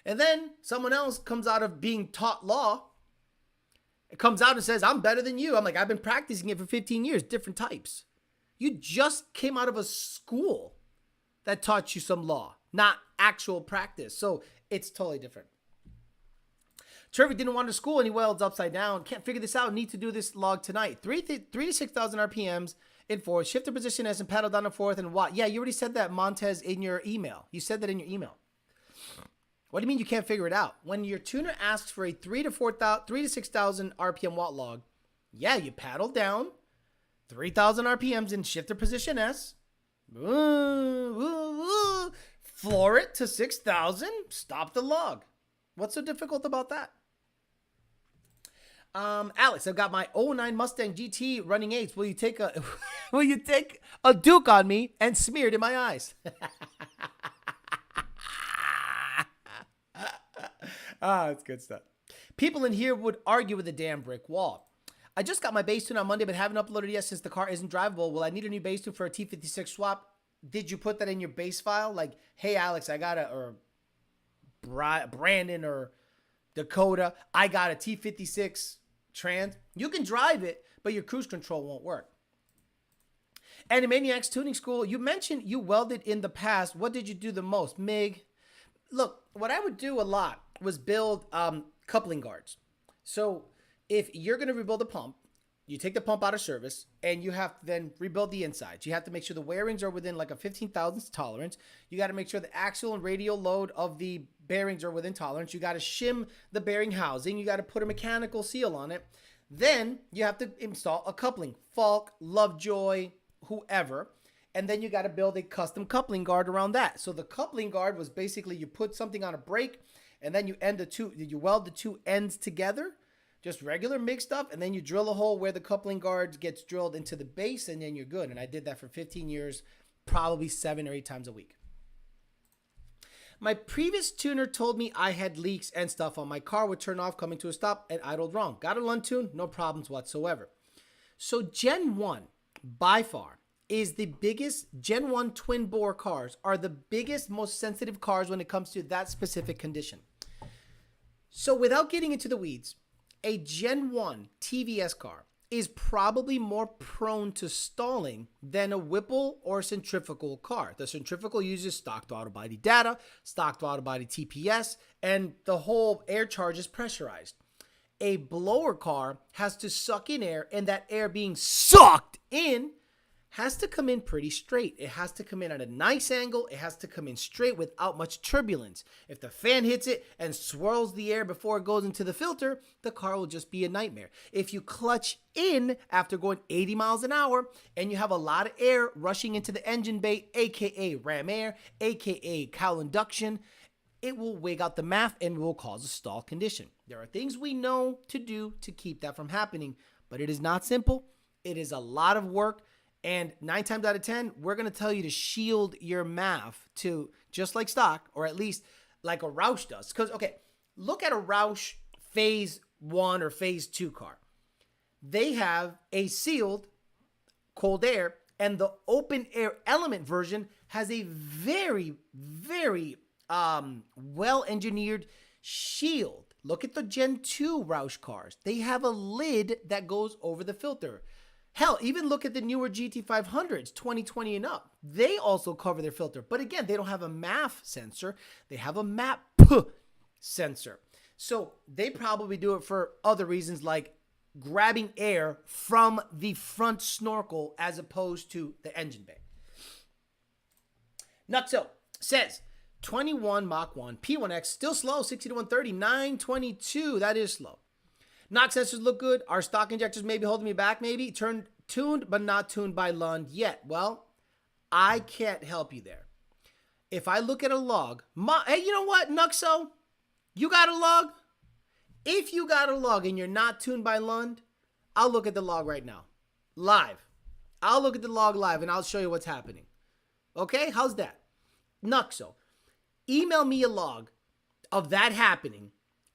And then someone else comes out of being taught law. It comes out and says, I'm better than you. I'm like, I've been practicing it for 15 years. Different types. You just came out of a school that taught you some law, not actual practice. So it's totally different. Trevor didn't want to school and he welds upside down. Can't figure this out. Need to do this log tonight. 3 to 6,000 RPMs in fourth. Shift the position as and paddle down to fourth and what? Yeah, you already said that, Montez, in your email. You said that in your email. What do you mean you can't figure it out? When your tuner asks for a 3 to 6,000 RPM watt log, yeah, you paddle down 3,000 RPMs in shifter position S. Floor it to 6,000. Stop the log. What's so difficult about that? Alex, I've got my 09 Mustang GT running 8's. Will you take a Duke on me and smear it in my eyes? It's good stuff. People in here would argue with a damn brick wall. I just got my base tune on Monday, but haven't uploaded yet since the car isn't drivable. Will I need a new base tune for a T56 swap? Did you put that in your base file? Like, hey, Alex, or Brandon or Dakota, I got a T56 trans. You can drive it, but your cruise control won't work. Animaniacs Tuning School, you mentioned you welded in the past. What did you do the most? MIG. Look, what I would do a lot, was build coupling guards. So if you're going to rebuild a pump, you take the pump out of service and you have to then rebuild the insides. You have to make sure the wearings are within like a 15 thousandths tolerance. You got to make sure the axial and radial load of the bearings are within tolerance. You got to shim the bearing housing. You got to put a mechanical seal on it. Then you have to install a coupling, Falk, Lovejoy, whoever. And then you got to build a custom coupling guard around that. So the coupling guard was basically you put something on a brake and then you weld the two ends together. Just regular MIG stuff, and then you drill a hole where the coupling guard gets drilled into the base, and then you're good. And I did that for 15 years, probably 7 or 8 times a week. My previous tuner told me I had leaks and stuff on my car would turn off coming to a stop and idled wrong. Got a Lund tune, no problems whatsoever. So Gen 1, by far, is the biggest. Gen 1 twin bore cars are the biggest, most sensitive cars when it comes to that specific condition. So without getting into the weeds, a Gen 1 TVS car is probably more prone to stalling than a Whipple or centrifugal car. The centrifugal uses stock throttle body data, stock throttle body TPS, and the whole air charge is pressurized. A blower car has to suck in air, and that air being sucked in has to come in pretty straight. It has to come in at a nice angle. It has to come in straight without much turbulence. If the fan hits it and swirls the air before it goes into the filter, the car will just be a nightmare. If you clutch in after going 80 miles an hour and you have a lot of air rushing into the engine bay, aka ram air, aka cowl induction, it will wig out the math and will cause a stall condition. There are things we know to do to keep that from happening, but it is not simple. It is a lot of work. And 9 times out of 10, we're going to tell you to shield your MAF to just like stock, or at least like a Roush does. Because, okay, look at a Roush Phase 1 or Phase 2 car. They have a sealed cold air, and the open air element version has a very, very well-engineered shield. Look at the Gen 2 Roush cars. They have a lid that goes over the filter. Hell, even look at the newer GT500s, 2020 and up. They also cover their filter. But again, they don't have a MAF sensor. They have a MAP sensor. So they probably do it for other reasons like grabbing air from the front snorkel as opposed to the engine bay. Nutso says 21 Mach 1 P1X, still slow, 60 to 130, 922. That is slow. Knock sensors look good. Our stock injectors may be holding me back, maybe. Tuned, but not tuned by Lund yet. Well, I can't help you there. If I look at a log, hey, you know what, Nuxo? You got a log? If you got a log and you're not tuned by Lund, I'll look at the log right now. Live. I'll look at the log live and I'll show you what's happening. Okay? How's that? Nuxo. Email me a log of that happening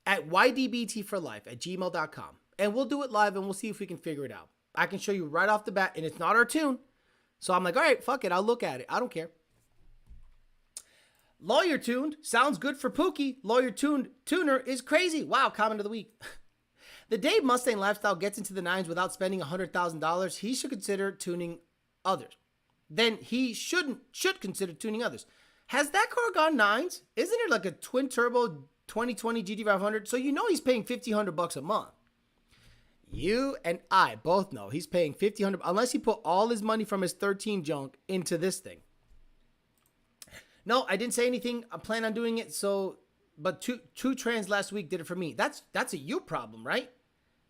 at ydbtforlife@gmail.com. And we'll do it live and we'll see if we can figure it out. I can show you right off the bat, and it's not our tune. So I'm like, all right, fuck it. I'll look at it. I don't care. Lawyer tuned. Sounds good for Pookie. Lawyer tuned tuner is crazy. Wow, comment of the week. The day Mustang lifestyle gets into the nines without spending $100,000, he should consider tuning others. Then he should consider tuning others. Has that car gone nines? Isn't it like a twin turbo 2020 GT500? So you know he's paying $1,500 a month. You and I both know he's paying $1,500 unless he put all his money from his 13 junk into this thing. No, I didn't say anything. I plan on doing it. So, but two trans last week did it for me. That's a you problem, right?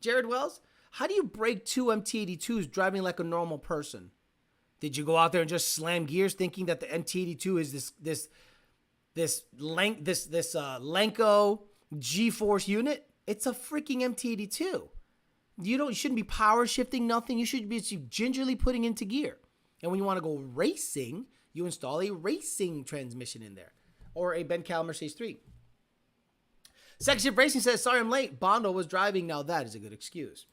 Jared Wells, how do you break 2 MT82s driving like a normal person? Did you go out there and just slam gears thinking that the MT82 is this Lenko G-force unit? It's a freaking MT82. You shouldn't be power shifting nothing. You should be gingerly putting into gear. And when you want to go racing, you install a racing transmission in there or a Ben Cal Mercedes 3. Second Shift Racing says, sorry I'm late. Bondo was driving. Now that is a good excuse.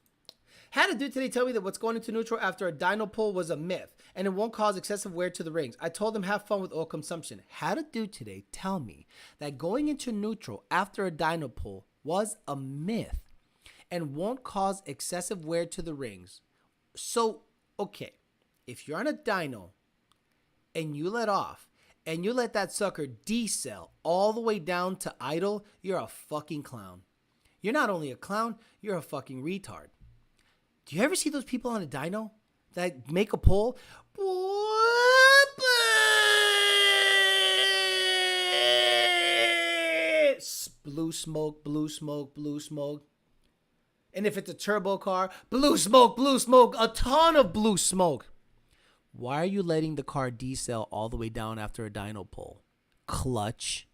Had a dude today tell me that what's going into neutral after a dyno pull was a myth and it won't cause excessive wear to the rings. I told him have fun with oil consumption. Had a dude today tell me that going into neutral after a dyno pull was a myth and won't cause excessive wear to the rings. So, okay, if you're on a dyno and you let off and you let that sucker decel all the way down to idle, you're a fucking clown. You're not only a clown, you're a fucking retard. Do you ever see those people on a dyno that make a pull? Blue smoke, blue smoke, blue smoke. And if it's a turbo car, blue smoke, a ton of blue smoke. Why are you letting the car decel all the way down after a dyno pull? Clutch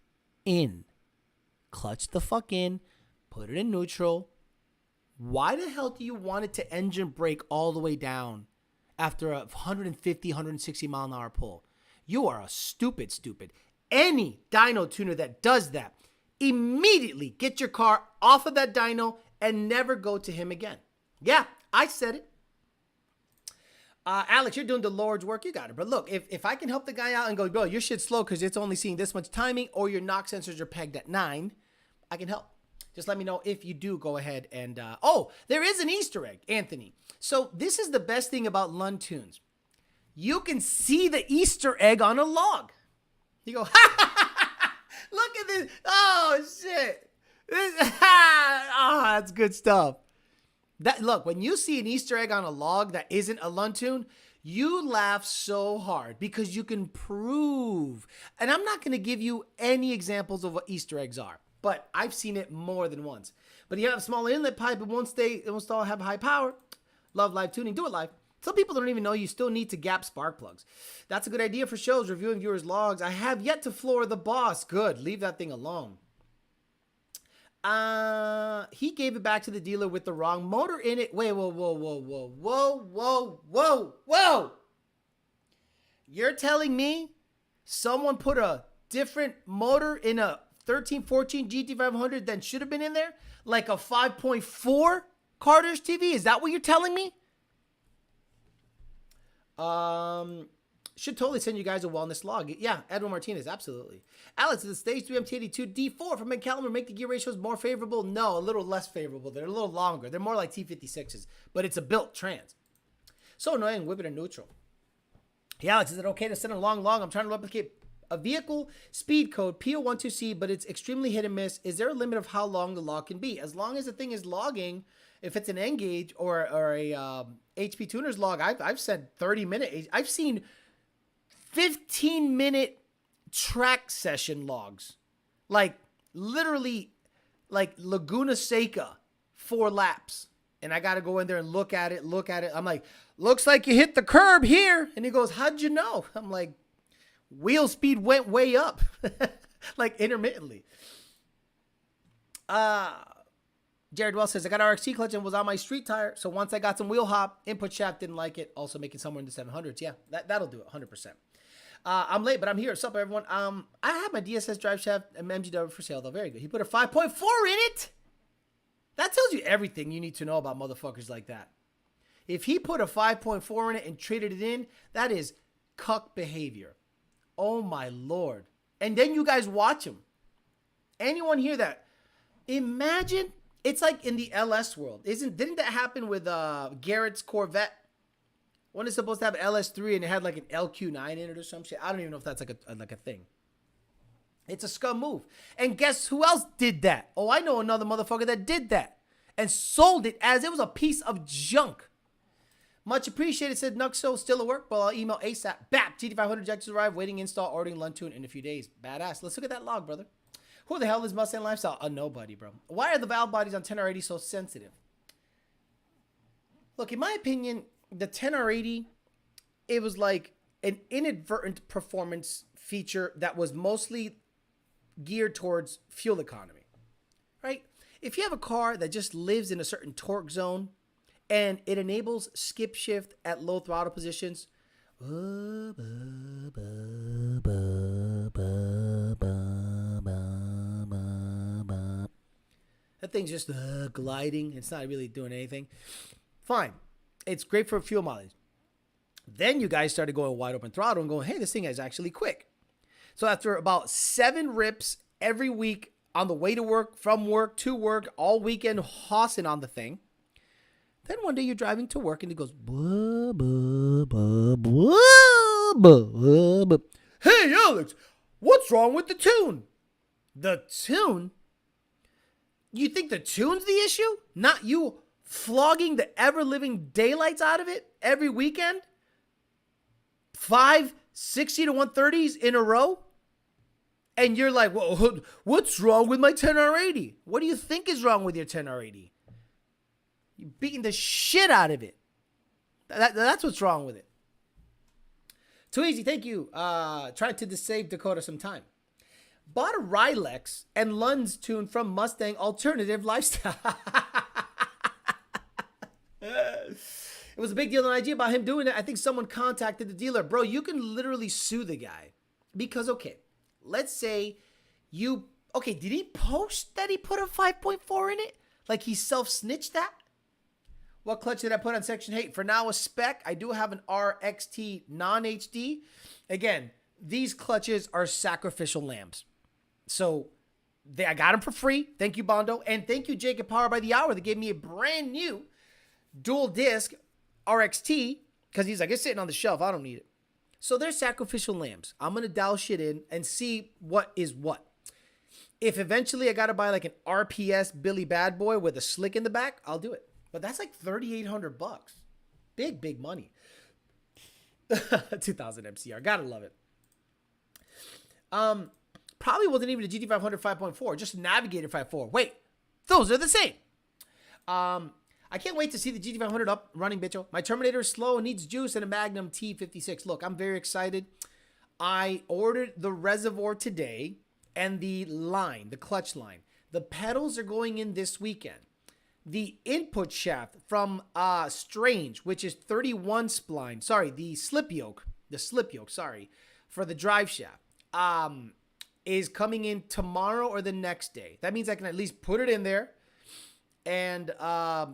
in. Clutch the fuck in. Put it in neutral. Why the hell do you want it to engine brake all the way down after a 150, 160 mile an hour pull? You are a stupid. Any dyno tuner that does that, immediately get your car off of that dyno and never go to him again. Yeah, I said it. Alex, you're doing the Lord's work. You got it. But look, if I can help the guy out and go, bro, your shit's slow because it's only seeing this much timing, or your knock sensors are pegged at 9, I can help. Just let me know if you do go ahead and... oh, there is an Easter egg, Anthony. So this is the best thing about Lund Tunes. You can see the Easter egg on a log. You go, look at this. Oh, shit. Oh, that's good stuff. Look, when you see an Easter egg on a log that isn't a Lund tune, you laugh so hard because you can prove. And I'm not going to give you any examples of what Easter eggs are, but I've seen it more than once. But you have a small inlet pipe, it won't have high power. Love live tuning, do it live. Some people don't even know you still need to gap spark plugs. That's a good idea for shows, reviewing viewers' logs. I have yet to floor the boss. Good, leave that thing alone. He gave it back to the dealer with the wrong motor in it. Wait, whoa. You're telling me someone put a different motor in a 1314 GT500 than should have been in there? Like a 5.4 Carter's TV? Is that what you're telling me? Should totally send you guys a wellness log. Yeah, Edwin Martinez, absolutely. Alex, the Stage 3 MT82 D4 from McCallum make the gear ratios more favorable? No, a little less favorable. They're a little longer. They're more like T56s, but it's a built trans. So annoying, whip it in neutral. Hey, Alex, is it okay to send a long log? I'm trying to replicate a vehicle speed code P012C, but it's extremely hit and miss. Is there a limit of how long the log can be? As long as the thing is logging, if it's an N-Gauge or a HP Tuner's log, I've said 30-minute. I've seen 15-minute track session logs. Like, literally, like Laguna Seca, 4 laps. And I got to go in there and look at it. I'm like, looks like you hit the curb here. And he goes, how'd you know? I'm like, wheel speed went way up. Like, intermittently. Jared Wells says, I got RXT clutch and was on my street tire. So once I got some wheel hop, input shaft, didn't like it. Also making somewhere in the 700s. Yeah, that'll do it, 100%. I'm late, but I'm here. What's up, everyone? I have my DSS drive shaft and MGW for sale, though. Very good. He put a 5.4 in it. That tells you everything you need to know about motherfuckers like that. If he put a 5.4 in it and traded it in, that is cuck behavior. Oh, my Lord. And then you guys watch him. Anyone hear that? Imagine, it's like in the LS world. Didn't that happen with Garrett's Corvette? One is supposed to have an LS3 and it had like an LQ9 in it or some shit. I don't even know if that's like a thing. It's a scum move. And guess who else did that? Oh, I know another motherfucker that did that and sold it as it was a piece of junk. Much appreciated, said Nuxo. Still at work, but I'll email ASAP. BAP, GT500 just arrived, waiting install, ordering Lund-tune in a few days. Badass. Let's look at that log, brother. Who the hell is Mustang Lifestyle? A nobody, bro. Why are the valve bodies on 10R80 so sensitive? Look, in my opinion, the 10R80, it was like an inadvertent performance feature that was mostly geared towards fuel economy, right? If you have a car that just lives in a certain torque zone and it enables skip shift at low throttle positions, that thing's just gliding. It's not really doing anything. Fine. It's great for fuel mileage. Then you guys started going wide open throttle and going, hey, this thing is actually quick. So after about 7 rips every week on the way to work, from work, to work, all weekend hossing on the thing, then one day you're driving to work and it goes, Hey, Alex, what's wrong with the tune? The tune? You think the tune's the issue? Not you flogging the ever-living daylights out of it every weekend? 5 60 to 130s in a row? And you're like, well, what's wrong with my 10R80? What do you think is wrong with your 10R80? You're beating the shit out of it. That's what's wrong with it. Too easy, thank you. Tried to save Dakota some time. Bought a Rylex and Lund's tune from Mustang Alternative Lifestyle. It was a big deal on IG about him doing it. I think someone contacted the dealer. Bro, you can literally sue the guy. Because, okay, let's say okay, did he post that he put a 5.4 in it? Like he self-snitched that? What clutch did I put on section 8? For now, a spec. I do have an RXT non-HD. Again, these clutches are sacrificial lambs. So I got them for free. Thank you, Bondo. And thank you, Jacob Power by the Hour. They gave me a brand new dual disc RXT because he's like, it's sitting on the shelf. I don't need it. So they're sacrificial lambs. I'm going to dial shit in and see what is what. If eventually I got to buy like an RPS Billy Bad Boy with a slick in the back, I'll do it. But that's like $3,800 bucks. Big money. 2000 MCR. Gotta love it. Probably wasn't even a GT500 5.4, just a Navigator 5.4. Wait, those are the same. I can't wait to see the GT500 up running, bitcho. My Terminator is slow and needs juice and a Magnum T56. Look, I'm very excited. I ordered the reservoir today and the clutch line. The pedals are going in this weekend. The input shaft from Strange, which is 31 spline. Sorry, the slip yoke, for the drive shaft. Is coming in tomorrow or the next day. That means I can at least put it in there. And I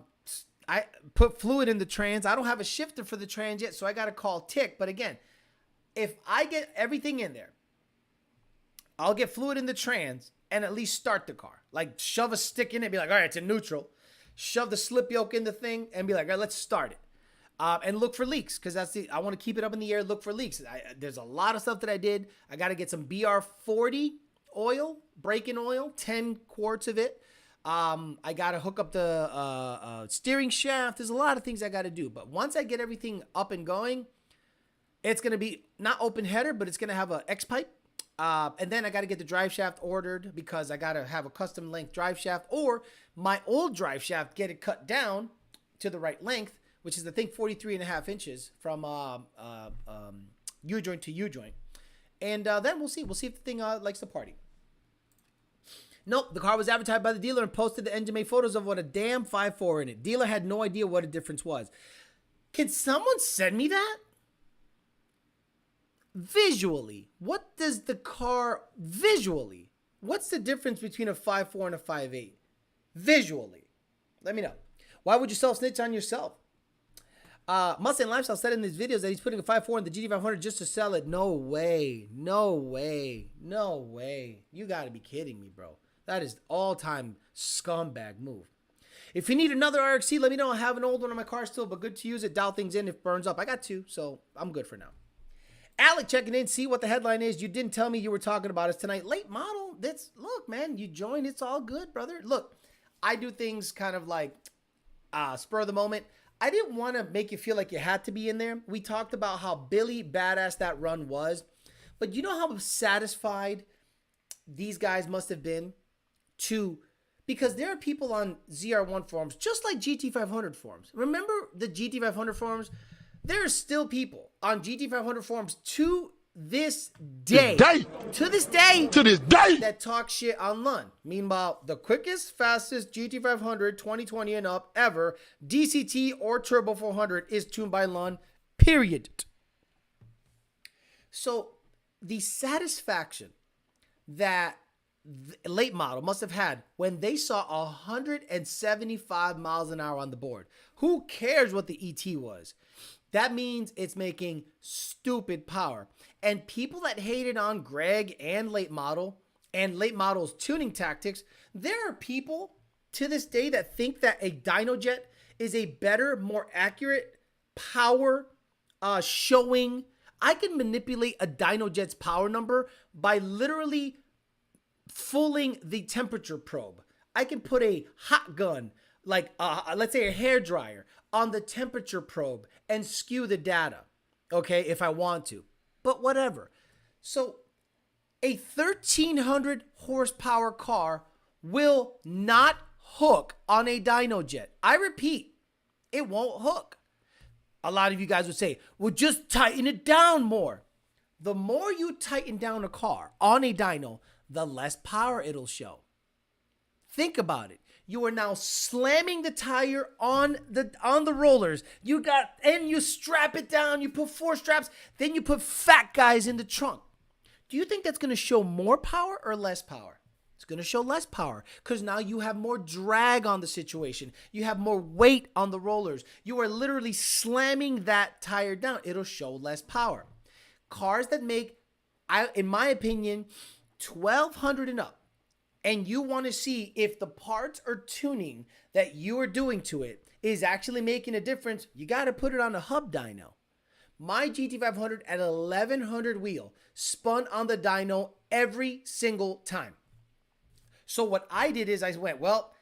put fluid in the trans. I don't have a shifter for the trans yet, so I got to call Tick. But again, if I get everything in there, I'll get fluid in the trans and at least start the car. Like shove a stick in it and be like, all right, it's in neutral. Shove the slip yoke in the thing and be like, all right, let's start it. And look for leaks because I want to keep it up in the air. Look for leaks. There's a lot of stuff that I did. I got to get some BR40 oil, break-in oil, 10 quarts of it. I got to hook up the steering shaft. There's a lot of things I got to do. But once I get everything up and going, it's going to be not open header, but it's going to have a X-pipe. And then I got to get the drive shaft ordered because I got to have a custom length drive shaft or my old drive shaft, get it cut down to the right length, which is, I think, 43.5 inches from U-joint to U-joint. And then we'll see. We'll see if the thing likes to party. Nope, the car was advertised by the dealer and posted the engine made photos of what a damn 5.4 in it. Dealer had no idea what a difference was. Can someone send me that? Visually, what does the car, what's the difference between a 5.4 and a 5.8? Visually. Let me know. Why would you self-snitch on yourself? Mustang Lifestyle said in these videos that he's putting a 5.4 in the GT500 just to sell it. No way. No way. No way. You got to be kidding me, bro. That is all-time scumbag move. If you need another RXC, let me know. I have an old one in my car still, but good to use it. Dial things in if it burns up. I got two, so I'm good for now. Alec checking in, see what the headline is. You didn't tell me you were talking about us tonight. Late model. Look, man, you joined. It's all good, brother. Look, I do things kind of like spur of the moment. I didn't want to make you feel like you had to be in there. We talked about how Billy badass that run was. But you know how satisfied these guys must have been because there are people on ZR1 forums, just like GT500 forums. Remember the GT500 forums? There are still people on GT500 forums to this day, that talk shit on Lund. Meanwhile, the quickest, fastest GT500 2020 and up ever, DCT or Turbo 400, is tuned by Lund, period. So the satisfaction that the late model must have had when they saw 175 miles an hour on the board. Who cares what the ET was? That means it's making stupid power. And people that hated on Greg and late model's tuning tactics, there are people to this day that think that a Dyno Jet is a better, more accurate power showing I can manipulate a Dynojet's power number by literally fooling the temperature probe. I can put a hot gun, like let's say a hairdryer, on the temperature probe and skew the data, okay, if I want to. But whatever. So a 1,300 horsepower car will not hook on a Dynojet. I repeat, it won't hook. A lot of you guys would say, well, just tighten it down more. The more you tighten down a car on a dyno, the less power it'll show. Think about it. You are now slamming the tire on the rollers. You strap it down. You put 4 straps. Then you put fat guys in the trunk. Do you think that's going to show more power or less power? It's going to show less power because now you have more drag on the situation. You have more weight on the rollers. You are literally slamming that tire down. It'll show less power. Cars that make, in my opinion, 1,200 and up, and you want to see if the parts or tuning that you are doing to it is actually making a difference, you got to put it on a hub dyno. My GT500 at 1100 wheel spun on the dyno every single time. So what I did is I went, well,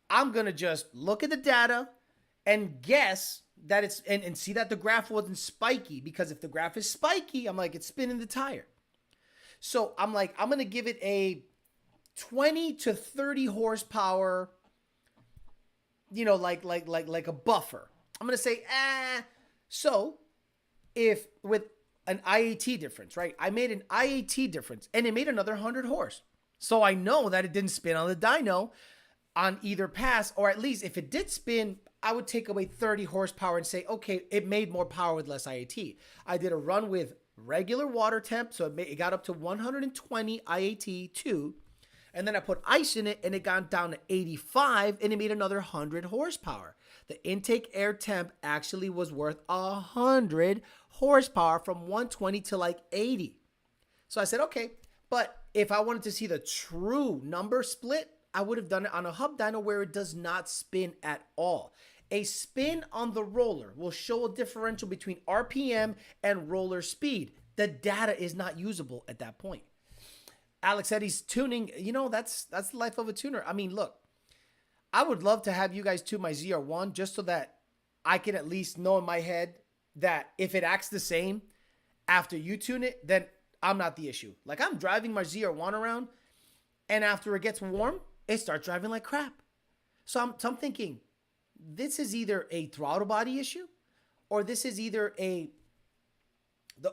I'm going to just look at the data and guess that it's, and see that the graph wasn't spiky, because if the graph is spiky, I'm like, it's spinning the tire. So I'm like, I'm going to give it a 20 to 30 horsepower, you know, like a buffer. I'm going to say, So if with an IAT difference, right? I made an IAT difference and it made another 100 horse. So I know that it didn't spin on the dyno on either pass, or at least if it did spin, I would take away 30 horsepower and say, okay, it made more power with less IAT. I did a run with regular water temp, so it got up to 120 IAT 2, and then I put ice in it and it got down to 85 and it made another 100 horsepower. The intake air temp actually was worth 100 horsepower from 120 to like 80. So I said, okay, but if I wanted to see the true number split, I would have done it on a hub dyno where it does not spin at all. A spin on the roller will show a differential between RPM and roller speed. The data is not usable at that point. Alex said he's tuning. You know, that's the life of a tuner. I mean, look, I would love to have you guys tune my ZR1 just so that I can at least know in my head that if it acts the same after you tune it, then I'm not the issue. Like, I'm driving my ZR1 around, and after it gets warm, it starts driving like crap. So I'm thinking, this is either a throttle body issue, or this is either the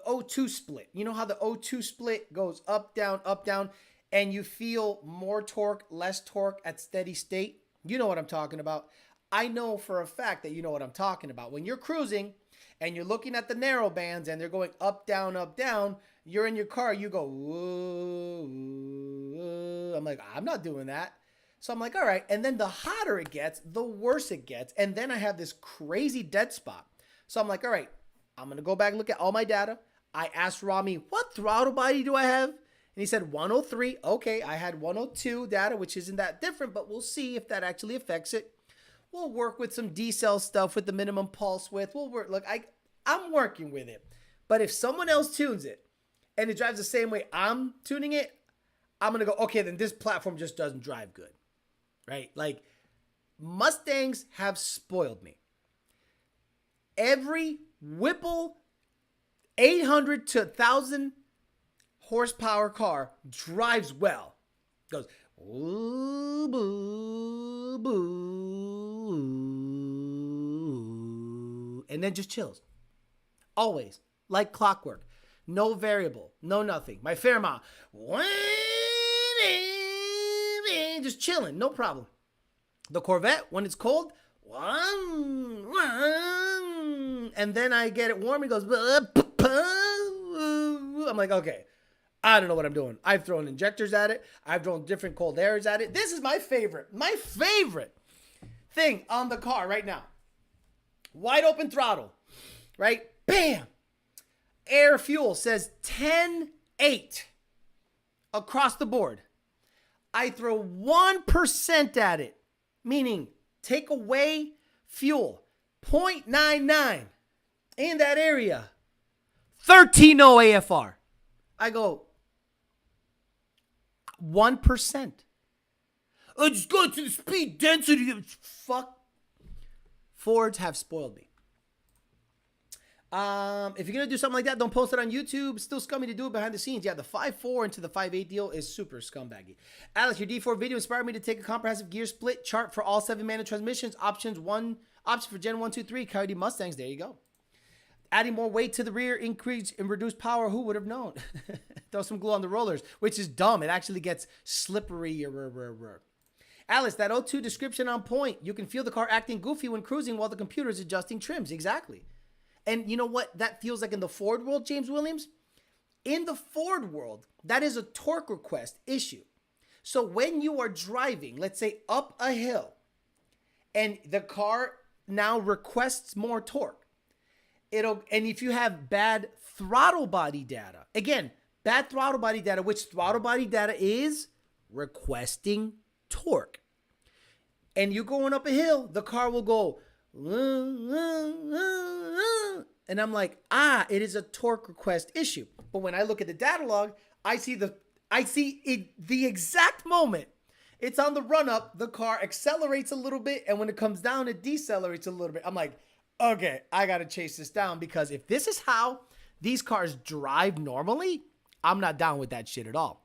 O2 split. You know how the O2 split goes up, down, and you feel more torque, less torque at steady state? You know what I'm talking about. I know for a fact that you know what I'm talking about. When you're cruising and you're looking at the narrow bands and they're going up, down, you're in your car, you go, whoa. I'm like, I'm not doing that. So I'm like, all right. And then the hotter it gets, the worse it gets. And then I have this crazy dead spot. So I'm like, all right, I'm going to go back and look at all my data. I asked Rami, what throttle body do I have? And he said 103. Okay, I had 102 data, which isn't that different, but we'll see if that actually affects it. We'll work with some decel stuff with the minimum pulse width. We'll work. Look, I'm working with it. But if someone else tunes it and it drives the same way I'm tuning it, I'm going to go, okay, then this platform just doesn't drive good. Right? Like, Mustangs have spoiled me. Every Whipple 800 to 1,000 horsepower car drives well. Goes, ooh, boo, boo, and then just chills. Always. Like clockwork. No variable. No nothing. My Fairmont. Just chilling, no problem. The Corvette, when it's cold, and then I get it warm, it goes, I'm like, okay, I don't know what I'm doing. I've thrown injectors at it. I've thrown different cold airs at it. This is my favorite thing on the car right now. Wide open throttle, right? Bam! Air fuel says 10.8 across the board. I throw 1% at it, meaning take away fuel, 0.99 in that area. 13.0 AFR. I go, 1%. I just go to the speed density. Fuck. Fords have spoiled me. If you're going to do something like that, don't post it on YouTube. Still scummy to do it behind the scenes. Yeah, the 5.4 into the 5.8 deal is super scumbaggy. Alex, your D4 video inspired me to take a comprehensive gear split chart for all 7-manual transmissions. Option for Gen 1, 2, 3, Coyote Mustangs. There you go. Adding more weight to the rear, increase and reduce power. Who would have known? Throw some glue on the rollers, which is dumb. It actually gets slippery. Alice, that O2 description on point. You can feel the car acting goofy when cruising while the computer is adjusting trims. Exactly. And you know what that feels like in the Ford world, James Williams? In the Ford world, that is a torque request issue. So when you are driving, let's say up a hill, and the car now requests more torque, and if you have bad throttle body data, again, bad throttle body data, which throttle body data is requesting torque. And you're going up a hill, the car will go, and I'm like, it is a torque request issue. But when I look at the data log, I see the exact moment it's on the run up, the car accelerates a little bit, and when it comes down, it decelerates a little bit. I'm like, okay, I got to chase this down, because if this is how these cars drive normally, I'm not down with that shit at all.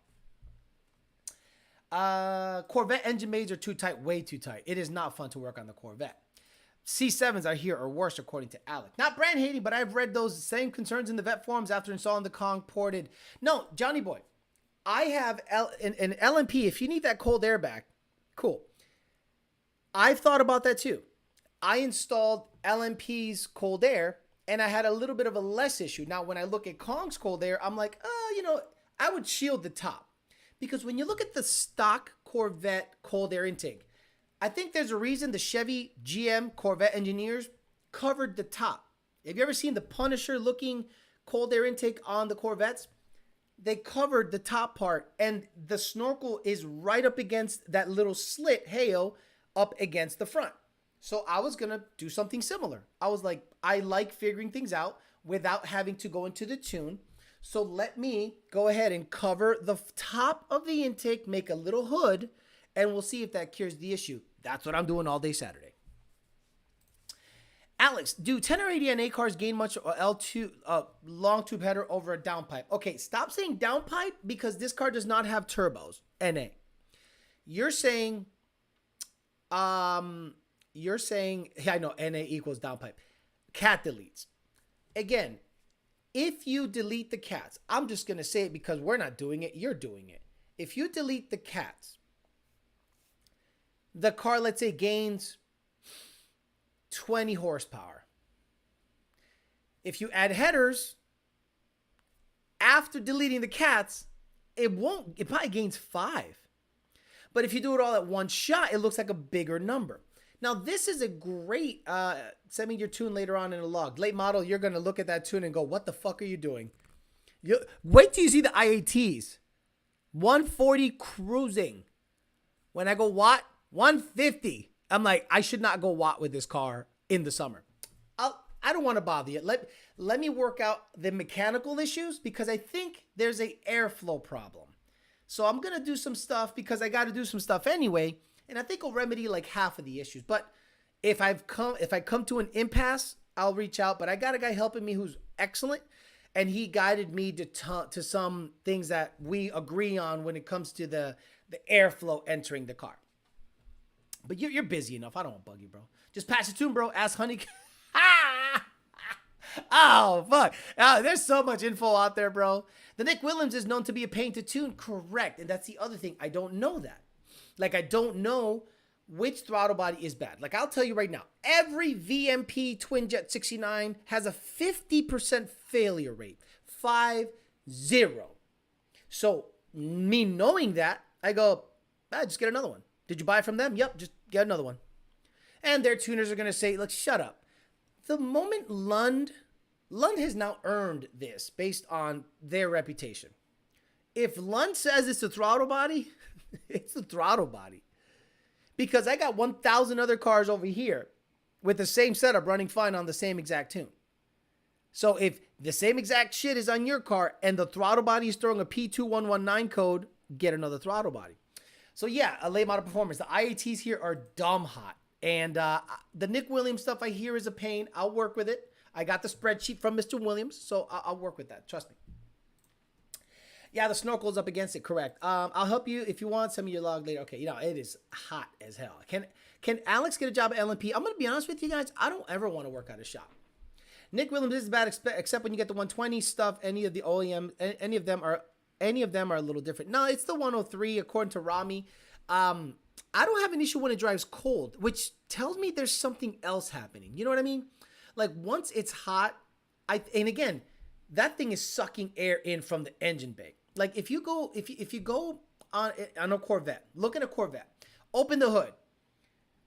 Corvette engine bays are too tight, way too tight. It is not fun to work on the Corvette. C7s I hear are worse, according to Alec. Not brand hating, but I've read those same concerns in the vet forums after installing the Kong ported. No, Johnny boy, I have an LMP. If you need that cold air back, cool. I've thought about that too. I installed LMP's cold air, and I had a little bit of a less issue. Now, when I look at Kong's cold air, I'm like, I would shield the top. Because when you look at the stock Corvette cold air intake, I think there's a reason the Chevy GM Corvette engineers covered the top. Have you ever seen the Punisher looking cold air intake on the Corvettes? They covered the top part, and the snorkel is right up against that little slit, up against the front. So I was going to do something similar. I was like, I like figuring things out without having to go into the tune. So let me go ahead and cover the top of the intake, make a little hood, and we'll see if that cures the issue. That's what I'm doing all day Saturday. Alex, do 10 or 80 NA cars gain much L2 long tube header over a downpipe? Okay, stop saying downpipe, because this car does not have turbos. NA. You're saying, yeah, I know NA equals downpipe. Cat deletes. Again, if you delete the cats, I'm just going to say it because we're not doing it, you're doing it. If you delete the cats, the car, let's say, gains 20 horsepower. If you add headers, after deleting the cats, it probably gains 5. But if you do it all at one shot, it looks like a bigger number. Now, this is a great, send me your tune later on in a log. Late model, you're going to look at that tune and go, what the fuck are you doing? Wait till you see the IATs. 140 cruising. When I go watt, 150. I'm like, I should not go watt with this car in the summer. I don't want to bother you. Let me work out the mechanical issues, because I think there's a airflow problem. So I'm going to do some stuff, because I got to do some stuff anyway. And I think I'll remedy like half of the issues. But if I come to an impasse, I'll reach out. But I got a guy helping me who's excellent, and he guided me to some things that we agree on when it comes to the airflow entering the car. But you're busy enough. I don't want to bug you, bro. Just pass it to him, bro. Ask Honey. Oh, fuck. There's so much info out there, bro. The Nick Williams is known to be a pain to tune. Correct. And that's the other thing. I don't know that. Like, I don't know which throttle body is bad. Like, I'll tell you right now, every VMP Twin Jet 69 has a 50% failure rate. 50. So, me knowing that, I go, just get another one. Did you buy it from them? Yep, just get another one. And their tuners are going to say, look, shut up. The moment Lund has now earned this based on their reputation. If Lund says it's a throttle body, it's the throttle body. Because I got 1,000 other cars over here with the same setup running fine on the same exact tune. So if The same exact shit is on your car, and the throttle body is throwing a P2119 code, get another throttle body. So yeah, a late model performance. The IATs here are dumb hot. And the Nick Williams stuff I hear is a pain. I'll work with it. I got the spreadsheet from Mr. Williams, so I'll work with that. Trust me. Yeah, the snorkel's up against it, correct. I'll help you if you want some of your log later. Okay, you know, it is hot as hell. Can Alex get a job at LMP? I'm going to be honest with you guys. I don't ever want to work at a shop. Nick Williams is bad, except when you get the 120 stuff. Any of the OEM, any of them are a little different. No, it's the 103 according to Rami. I don't have an issue when it drives cold, which tells me there's something else happening. You know what I mean? Like once it's hot, and again, that thing is sucking air in from the engine bay. Like if you go on a Corvette, look at a Corvette, open the hood.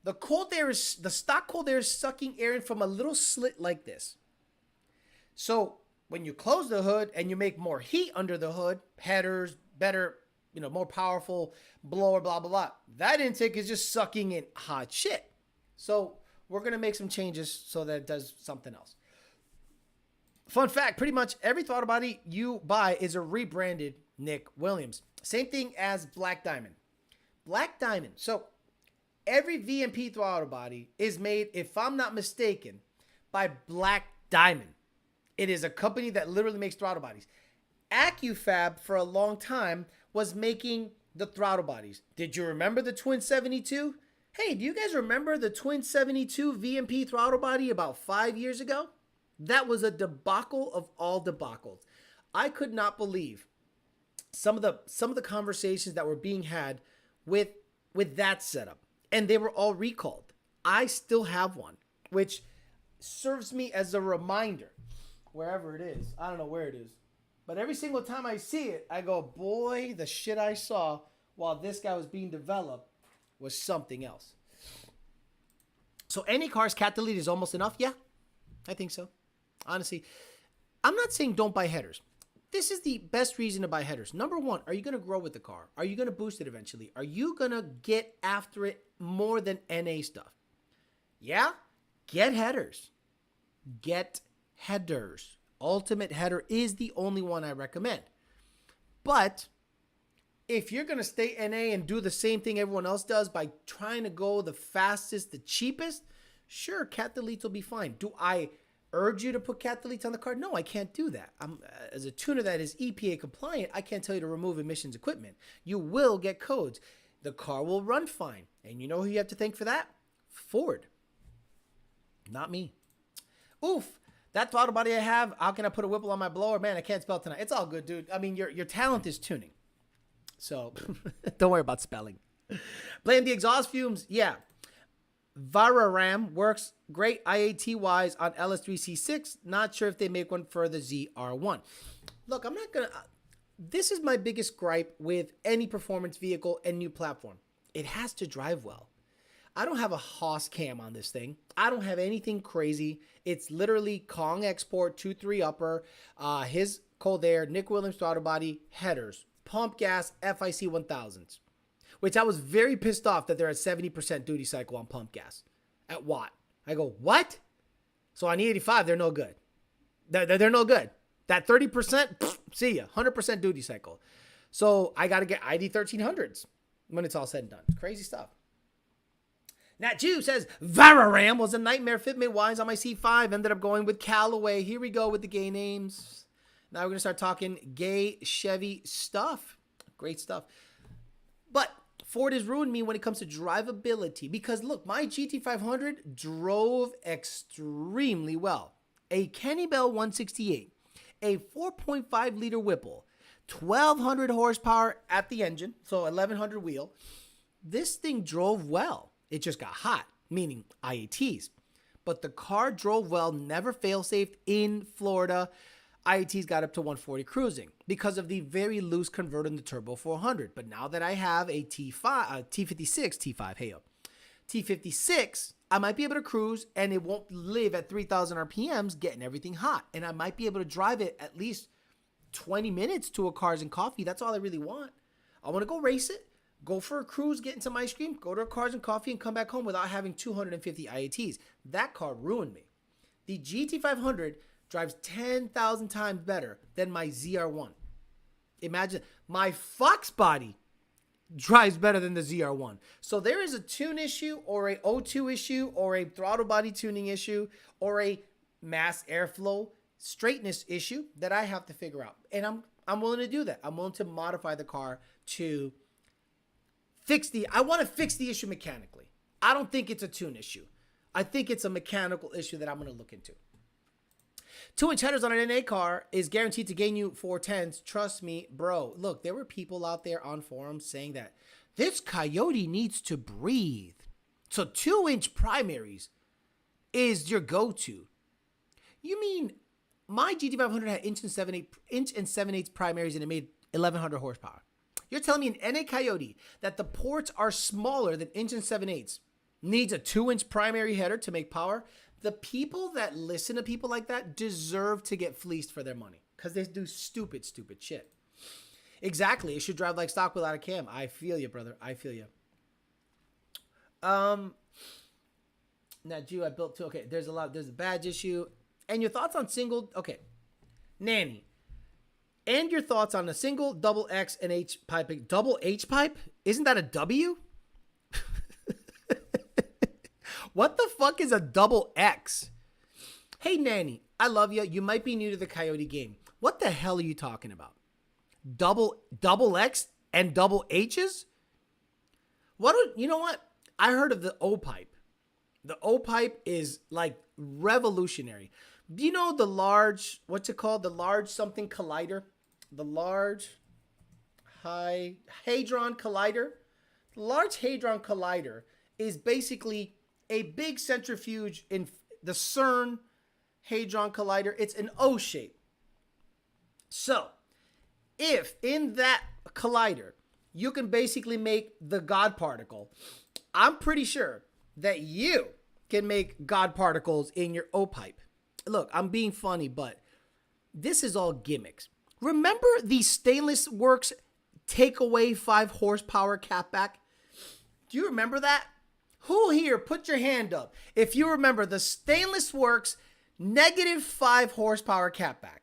The stock cold air is sucking air in from a little slit like this. So when you close the hood and you make more heat under the hood, headers, better, more powerful blower, blah, blah, blah. That intake is just sucking in hot shit. So we're going to make some changes so that it does something else. Fun fact, pretty much every throttle body you buy is a rebranded Nick Williams. Same thing as Black Diamond. Black Diamond. So every VMP throttle body is made, if I'm not mistaken, by Black Diamond. It is a company that literally makes throttle bodies. AccuFab for a long time was making the throttle bodies. Did you remember the Twin 72? Hey, do you guys remember the Twin 72 VMP throttle body about 5 years ago? That was a debacle of all debacles. I could not believe some of the conversations that were being had with that setup, and they were all recalled. I still have one, which serves me as a reminder, wherever it is. I don't know where it is. But every single time I see it, I go, boy, the shit I saw while this guy was being developed was something else. So any car's catalytic is almost enough? Yeah, I think so. Honestly, I'm not saying don't buy headers. This is the best reason to buy headers. Number one, are you going to grow with the car? Are you going to boost it eventually? Are you going to get after it more than NA stuff? Yeah, get headers. Get headers. Ultimate header is the only one I recommend. But if you're going to stay NA and do the same thing everyone else does by trying to go the fastest, the cheapest, sure, cat deletes will be fine. Do I urge you to put cat deletes on the car? No, I can't do that. As a tuner that is EPA compliant, I can't tell you to remove emissions equipment. You will get codes. The car will run fine. And you know who you have to thank for that? Ford. Not me. Oof. That throttle body I have, how can I put a Whipple on my blower? Man, I can't spell tonight. It's all good, dude. I mean, your talent is tuning. So don't worry about spelling. Blame the exhaust fumes. Yeah. Vararam works great IAT-wise on LS3C6. Not sure if they make one for the ZR1. Look, I'm not going to... This is my biggest gripe with any performance vehicle and new platform. It has to drive well. I don't have a Haas cam on this thing. I don't have anything crazy. It's literally Kong export, 2.3 upper, his cold air, Nick Williams throttle body, headers, pump gas, FIC 1000s, which I was very pissed off that they're at 70% duty cycle on pump gas at Watt. I go, what? So on E85, they're no good. They're no good. That 30%, see ya, 100% duty cycle. So I got to get ID 1300s when it's all said and done. Crazy stuff. Nat Jew says, Vararam was a nightmare fitment-wise on my C5. Ended up going with Callaway. Here we go with the gay names. Now we're going to start talking gay Chevy stuff. Great stuff. But Ford has ruined me when it comes to drivability. Because look, my GT500 drove extremely well. A Kenny Bell 168. A 4.5 liter Whipple. 1,200 horsepower at the engine. So 1,100 wheel. This thing drove well. It just got hot, meaning IATs. But the car drove well, never fail-safed in Florida. IATs got up to 140 cruising because of the very loose converter in the Turbo 400. But now that I have a T56, I might be able to cruise and it won't live at 3,000 RPMs getting everything hot. And I might be able to drive it at least 20 minutes to a Cars and Coffee. That's all I really want. I want to go race it. Go for a cruise, getting some ice cream, go to a Cars and Coffee, and come back home without having 250 IATs. That car ruined me. The GT500 drives 10,000 times better than my ZR1. Imagine my Fox body drives better than the ZR1. So there is a tune issue or a O2 issue or a throttle body tuning issue or a mass airflow straightness issue that I have to figure out. And I'm willing to do that. I'm willing to modify the car to I want to fix the issue mechanically. I don't think it's a tune issue. I think it's a mechanical issue that I'm going to look into. 2-inch headers on an NA car is guaranteed to gain you 410s. Trust me, bro. Look, there were people out there on forums saying that this Coyote needs to breathe. So 2-inch primaries is your go-to. You mean my GT500 had inch and 7/8 primaries and it made 1,100 horsepower. You're telling me an NA Coyote that the ports are smaller than inch and 7/8 needs a 2-inch primary header to make power? The people that listen to people like that deserve to get fleeced for their money because they do stupid shit. Exactly. It should drive like stock without a cam. I feel you, brother. I feel you. Now, Jew, I built two. Okay, there's a badge issue. And your thoughts on single, okay. Nanny. And your thoughts on a single, double X, and H piping. Double H pipe? Isn't that a W? What the fuck is a double X? Hey, Nanny, I love you. You might be new to the Coyote game. What the hell are you talking about? Double X and double H's? You know what? I heard of the O pipe. The O pipe is like revolutionary. Do you know the large, what's it called? The large something collider? The large hadron collider? The large hadron collider is basically a big centrifuge in the CERN hadron collider. It's an O shape. So, if in that collider, you can basically make the God particle, I'm pretty sure that you can make God particles in your O pipe. Look, I'm being funny, but this is all gimmicks. Remember the Stainless Works take away 5 horsepower catback? Do you remember that? Who here, put your hand up if you remember the Stainless Works -5 horsepower catback.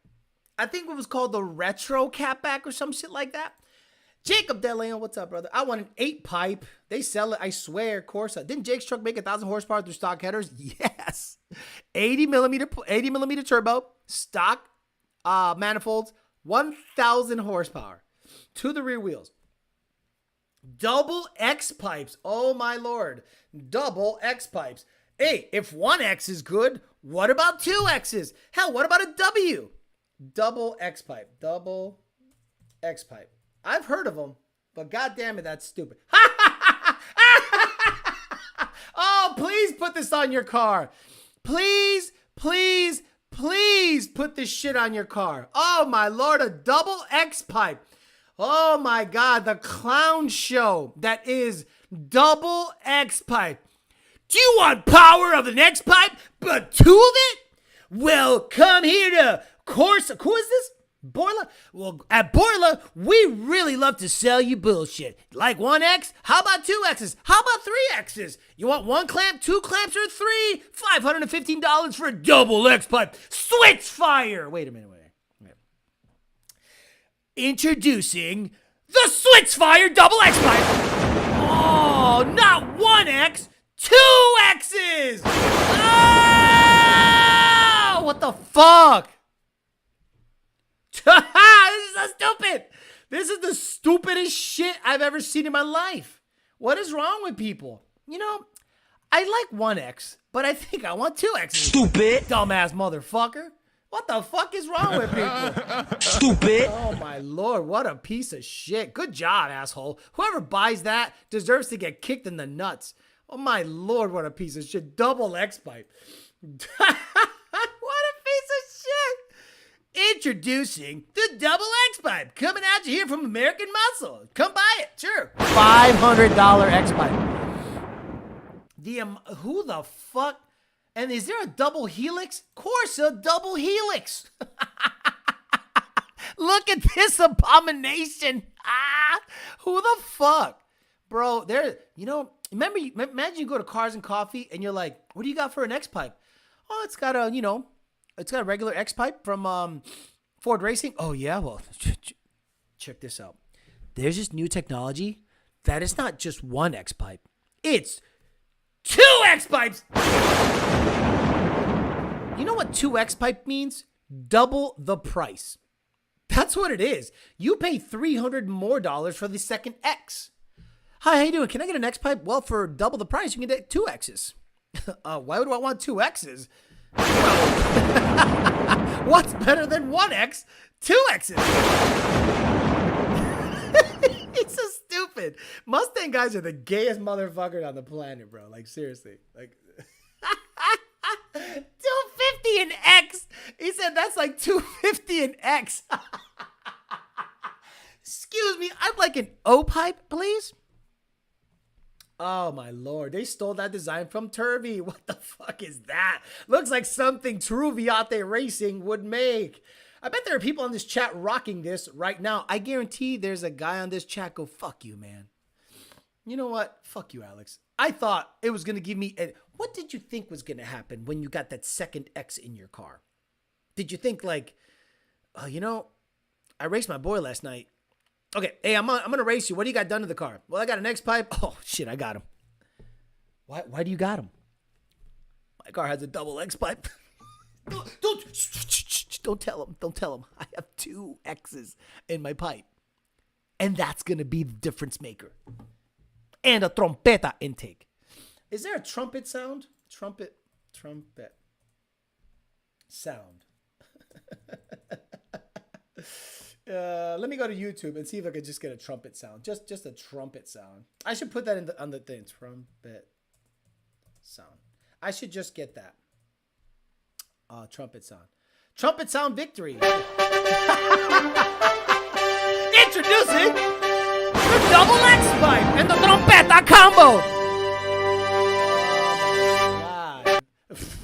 I think it was called the retro catback or some shit like that. Jacob DeLeon, what's up, brother? I want an 8 pipe. They sell it, I swear. Corsa. Didn't Jake's truck make 1,000 horsepower through stock headers? Yes. 80 millimeter turbo, stock manifolds, 1,000 horsepower to the rear wheels. Double X pipes. Oh my lord. Double X pipes. Hey, if 1X is good, what about 2X's? Hell, what about a W? Double X pipe. Double X pipe. I've heard of them, but goddamn it, that's stupid. Oh, please put this on your car. Please, please, please put this shit on your car. Oh my lord, a double X pipe. Oh my god, the clown show that is double X pipe. Do you want power of the next pipe, but 2 of it? Well, come here to Corsa. Who is this? Boiler? Well, at Boiler, we really love to sell you bullshit. Like 1X? How about 2X's? How about 3X's? You want 1 clamp, 2 clamps, or 3? $515 for a double X pipe. Switch fire! Wait a minute. Introducing the Switchfire Double X Pipe. Oh, not 1X, 2X's. Oh, what the fuck? This is so stupid. This is the stupidest shit I've ever seen in my life. What is wrong with people? You know, I like 1X, but I think I want 2X's. Stupid. Dumbass motherfucker. What the fuck is wrong with people? Stupid. Oh my lord, what a piece of shit. Good job, asshole. Whoever buys that deserves to get kicked in the nuts. Oh my lord, what a piece of shit. Double X pipe. What a piece of shit. Introducing the Double X pipe. Coming at you here from American Muscle. Come buy it, sure. $500 X pipe. Who the fuck? And is there a double helix? Corsa double helix. Look at this abomination. Who the fuck? Bro, imagine you go to Cars and Coffee and you're like, what do you got for an X pipe? Oh, it's got a It's got a regular X pipe from Ford Racing. Oh yeah, well, check this out. There's this new technology that it's not just one X pipe. It's 2 X pipes. You know what 2 X pipe means? Double the price. That's what it is. You pay $300 more for the second X. Hi, how you doing? Can I get an X pipe? Well, for double the price, you can get 2 X's. Why would I want 2 X's? What's better than 1 X? 2 X's. It's so stupid. Mustang guys are the gayest motherfuckers on the planet, bro. Like, seriously. Like, 250 an X. He said that's like 250 an X. Excuse me. I'd like an O pipe, please. Oh, my Lord. They stole that design from Turvey. What the fuck is that? Looks like something True Viate Racing would make. I bet there are people on this chat rocking this right now. I guarantee there's a guy on this chat go, fuck you, man. You know what? Fuck you, Alex. I thought it was going to give me... What did you think was going to happen when you got that second X in your car? Did you think like, you know, I raced my boy last night. Okay, hey, I'm going to race you. What do you got done to the car? Well, I got an X pipe. Oh, shit, I got him. Why do you got him? My car has a double X pipe. Don't tell him. Don't tell him. I have 2 X's in my pipe. And that's going to be the difference maker. And a trompeta intake. Is there a trumpet sound? Trumpet sound. Let me go to YouTube and see if I could just get a trumpet sound. Just a trumpet sound. I should put that on the thing. Trumpet sound. I should just get that. Trumpet sound. Trumpet sound victory. Introducing the double X pipe and the trompeta combo. God.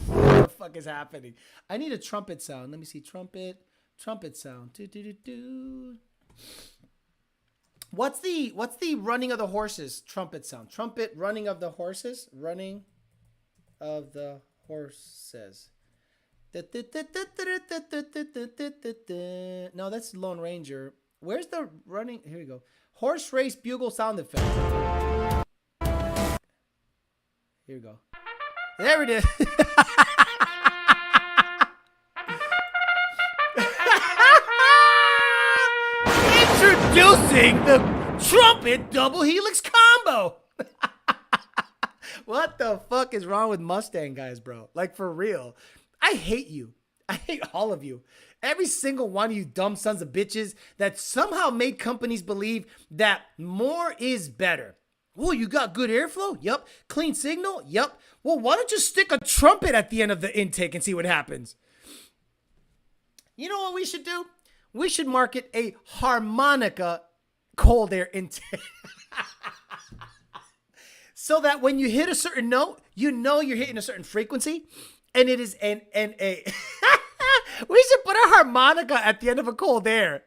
What the fuck is happening? I need a trumpet sound. Let me see. Trumpet sound. Do. What's the running of the horses trumpet sound? Trumpet running of the horses? Running of the horses. No, that's Lone Ranger. Where's the running? Here we go. Horse race bugle sound effect. Here we go. There it is. Introducing the trumpet double helix combo. What the fuck is wrong with Mustang guys, bro? Like, for real. I hate you. I hate all of you. Every single one of you dumb sons of bitches that somehow made companies believe that more is better. Well, you got good airflow? Yup. Clean signal? Yup. Well, why don't you stick a trumpet at the end of the intake and see what happens? You know what we should do? We should market a harmonica cold air intake. So that when you hit a certain note, you know you're hitting a certain frequency. And it is a we should put a harmonica at the end of a cold air.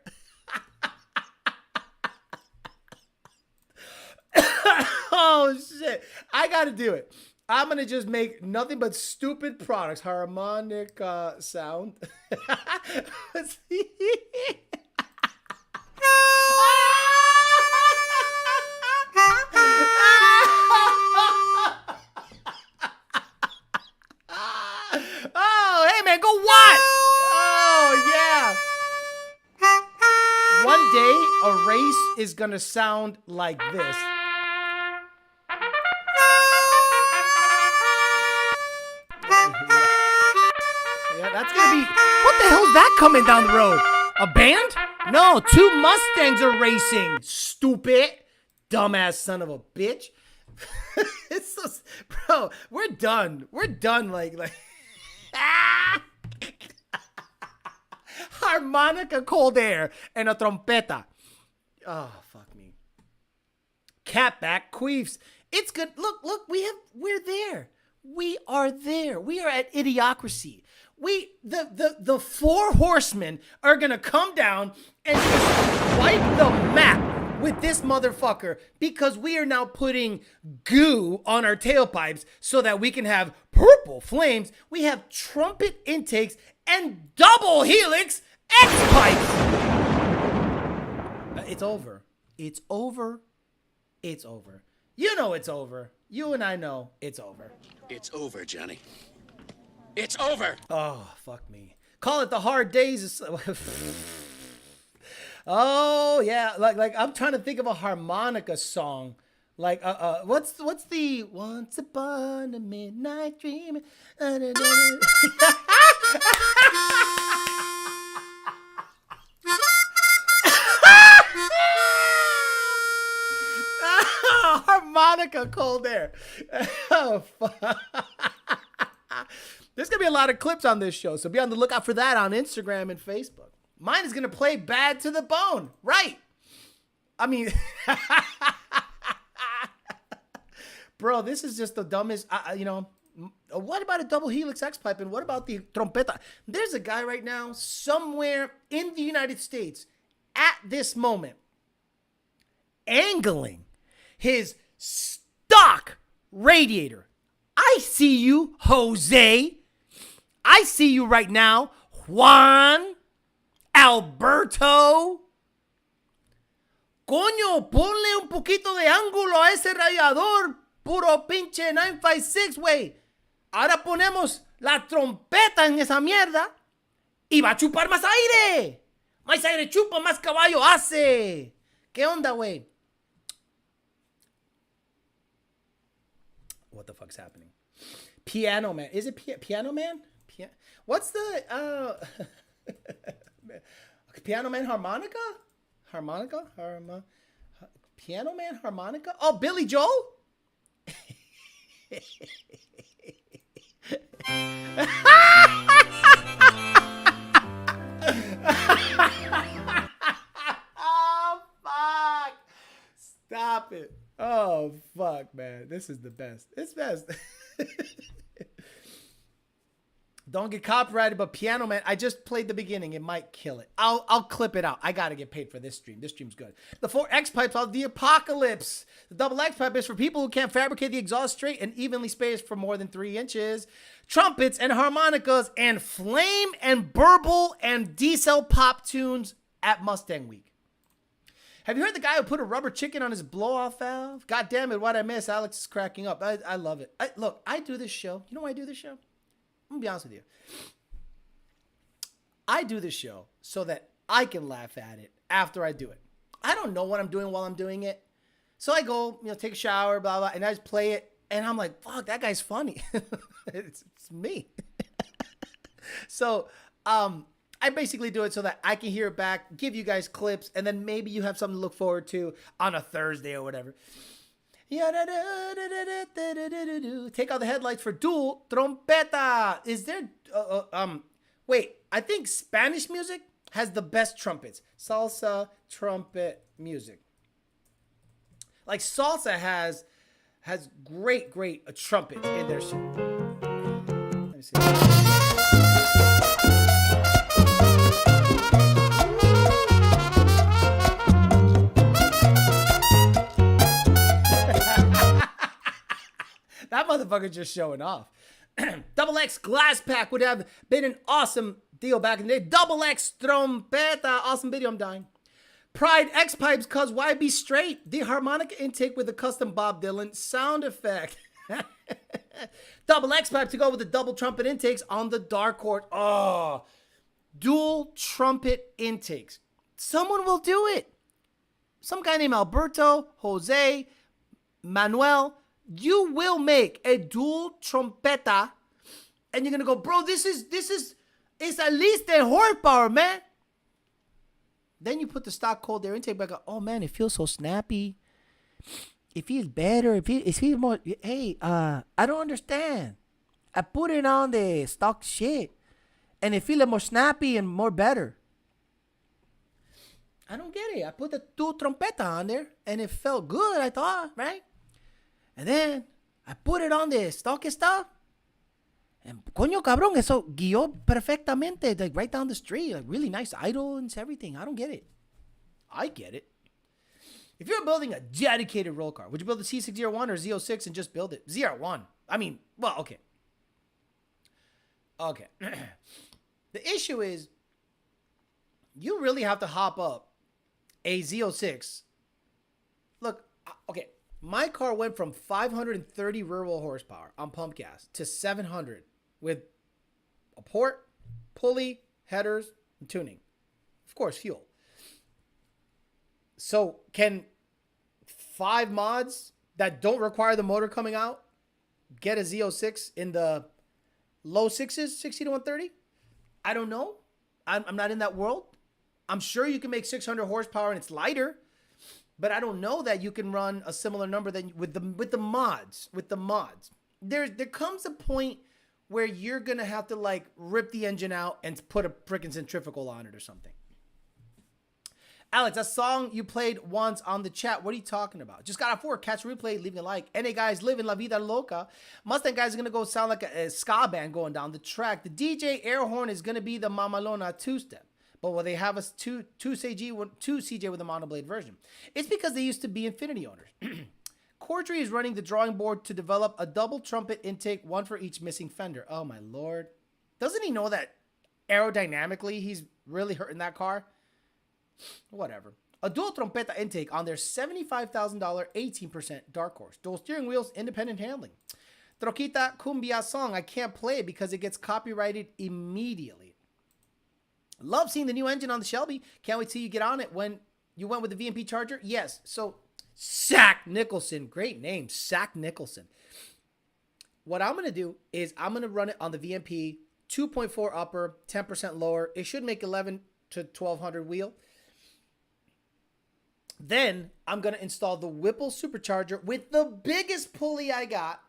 Oh shit. I gotta do it. I'm gonna just make nothing but stupid products. Harmonica sound. Oh, hey man, go watch. Oh yeah. One day a race is gonna sound like this. Yeah, that's gonna be. What the hell's that coming down the road? A band? No, 2 Mustangs are racing. Stupid, dumbass son of a bitch. It's so, bro. We're done. We're done. Like. Harmonica cold air and a trompeta. Oh, fuck me. Catback queefs. It's good. Look, we're there. We are there. We are at Idiocracy. The 4 horsemen are gonna come down and just wipe the map with this motherfucker because we are now putting goo on our tailpipes so that we can have purple flames. We have trumpet intakes and double helix X-pipes. It's over. It's over. It's over. You know it's over. You and I know it's over. It's over, Johnny. It's over. Oh, fuck me. Call it the hard days. Oh, yeah. Like I'm trying to think of a harmonica song. Like, what's the Once Upon a Midnight Dream? Harmonica Cold Air. Oh, fuck. There's going to be a lot of clips on this show, so be on the lookout for that on Instagram and Facebook. Mine is going to play Bad to the Bone. Right. I mean, bro, this is just the dumbest, what about a double helix X-pipe and what about the trompeta? There's a guy right now somewhere in the United States at this moment angling his stock radiator. I see you, Jose. I see you right now, Juan, Alberto. Coño, ponle un poquito de ángulo a ese radiador, puro pinche 956, güey. Ahora ponemos la trompeta en esa mierda y va a chupar más aire. Más aire chupa, más caballo hace. ¿Qué onda, güey? What the fuck's happening? Piano Man. Is it Piano Man? What's the Piano Man harmonica? Piano Man harmonica? Oh, Billy Joel? Oh, fuck. Stop it. Oh, fuck, man. This is the best. It's best. Don't get copyrighted, but Piano Man, I just played the beginning. It might kill it. I'll clip it out. I got to get paid for this stream. This stream's good. The 4 X-pipes are the apocalypse. The double X-pipe is for people who can't fabricate the exhaust straight and evenly spaced for more than 3 inches. Trumpets and harmonicas and flame and burble and diesel pop tunes at Mustang Week. Have you heard the guy who put a rubber chicken on his blow-off valve? God damn it, what I miss. Alex is cracking up. I love it. Look, I do this show. You know why I do this show? I'm going to be honest with you. I do this show so that I can laugh at it after I do it. I don't know what I'm doing while I'm doing it. So I go, take a shower, blah, blah, and I just play it. And I'm like, fuck, that guy's funny. it's me. So, I basically do it so that I can hear it back, give you guys clips, and then maybe you have something to look forward to on a Thursday or whatever. Take out the headlights for dual trompeta. Is there, wait, I think Spanish music has the best trumpets. Salsa, trumpet, music. Like salsa has great trumpets in their shit. Let me see. That motherfucker just showing off. Double X glass pack would have been an awesome deal back in the day. Double X trompeta. Awesome video. I'm dying. Pride X pipes, cause why be straight? The harmonica intake with a custom Bob Dylan sound effect. Double X pipe to go with the double trumpet intakes on the dark horse. Oh, dual trumpet intakes. Someone will do it. Some guy named Alberto, Jose, Manuel. You will make a dual trompeta, and you're gonna go, bro. This is it's at least a horsepower, man. Then you put the stock cold air intake back up. Oh man, it feels so snappy. It feels better. It feels more. Hey, I don't understand. I put it on the stock shit, and it feels more snappy and more better. I don't get it. I put the dual trompeta on there, and it felt good. I thought, right? And then I put it on the stock stuff. And coño cabrón, eso guió perfectamente, like right down the street. Like really nice idle and everything. I don't get it. I get it. If you're building a dedicated roll car, would you build a C601 or Z06 and just build it? Z01. I mean, well, okay. Okay. The issue is you really have to hop up a Z06. Look, okay. My car went from 530 rear wheel horsepower on pump gas to 700 with a port, pulley, headers, and tuning. Of course, fuel. So can 5 mods that don't require the motor coming out get a Z06 in the low 6s, 60 to 130? I don't know. I'm not in that world. I'm sure you can make 600 horsepower and it's lighter, but I don't know that you can run a similar number than with the mods. With the mods, there comes a point where you're gonna have to like rip the engine out and put a freaking centrifugal on it or something. Alex, that song you played once on the chat, what are you talking about? Just got off work, catch replay, leaving a like. NA guys, living La Vida Loca. Mustang guys are going to go sound like a ska band going down the track. The DJ air horn is going to be the Mamalona two-step. But will they have us two CJ with a monoblade version? It's because they used to be Infinity owners. Cordry is running the drawing board to develop a double trumpet intake, one for each missing fender. Oh, my Lord. Doesn't he know that aerodynamically he's really hurting that car? Whatever. A dual trompeta intake on their $75,000 18% Dark Horse. Dual steering wheels, independent handling. Troquita Cumbia song. I can't play it because it gets copyrighted immediately. Love seeing the new engine on the Shelby. Can't wait till you get on it. When you went with the VMP Charger? Yes. So, Sack Nicholson. Great name. Sack Nicholson. What I'm going to do is I'm going to run it on the VMP 2.4 upper, 10% lower. It should make 11 to 1200 wheel. Then I'm going to install the Whipple supercharger with the biggest pulley I got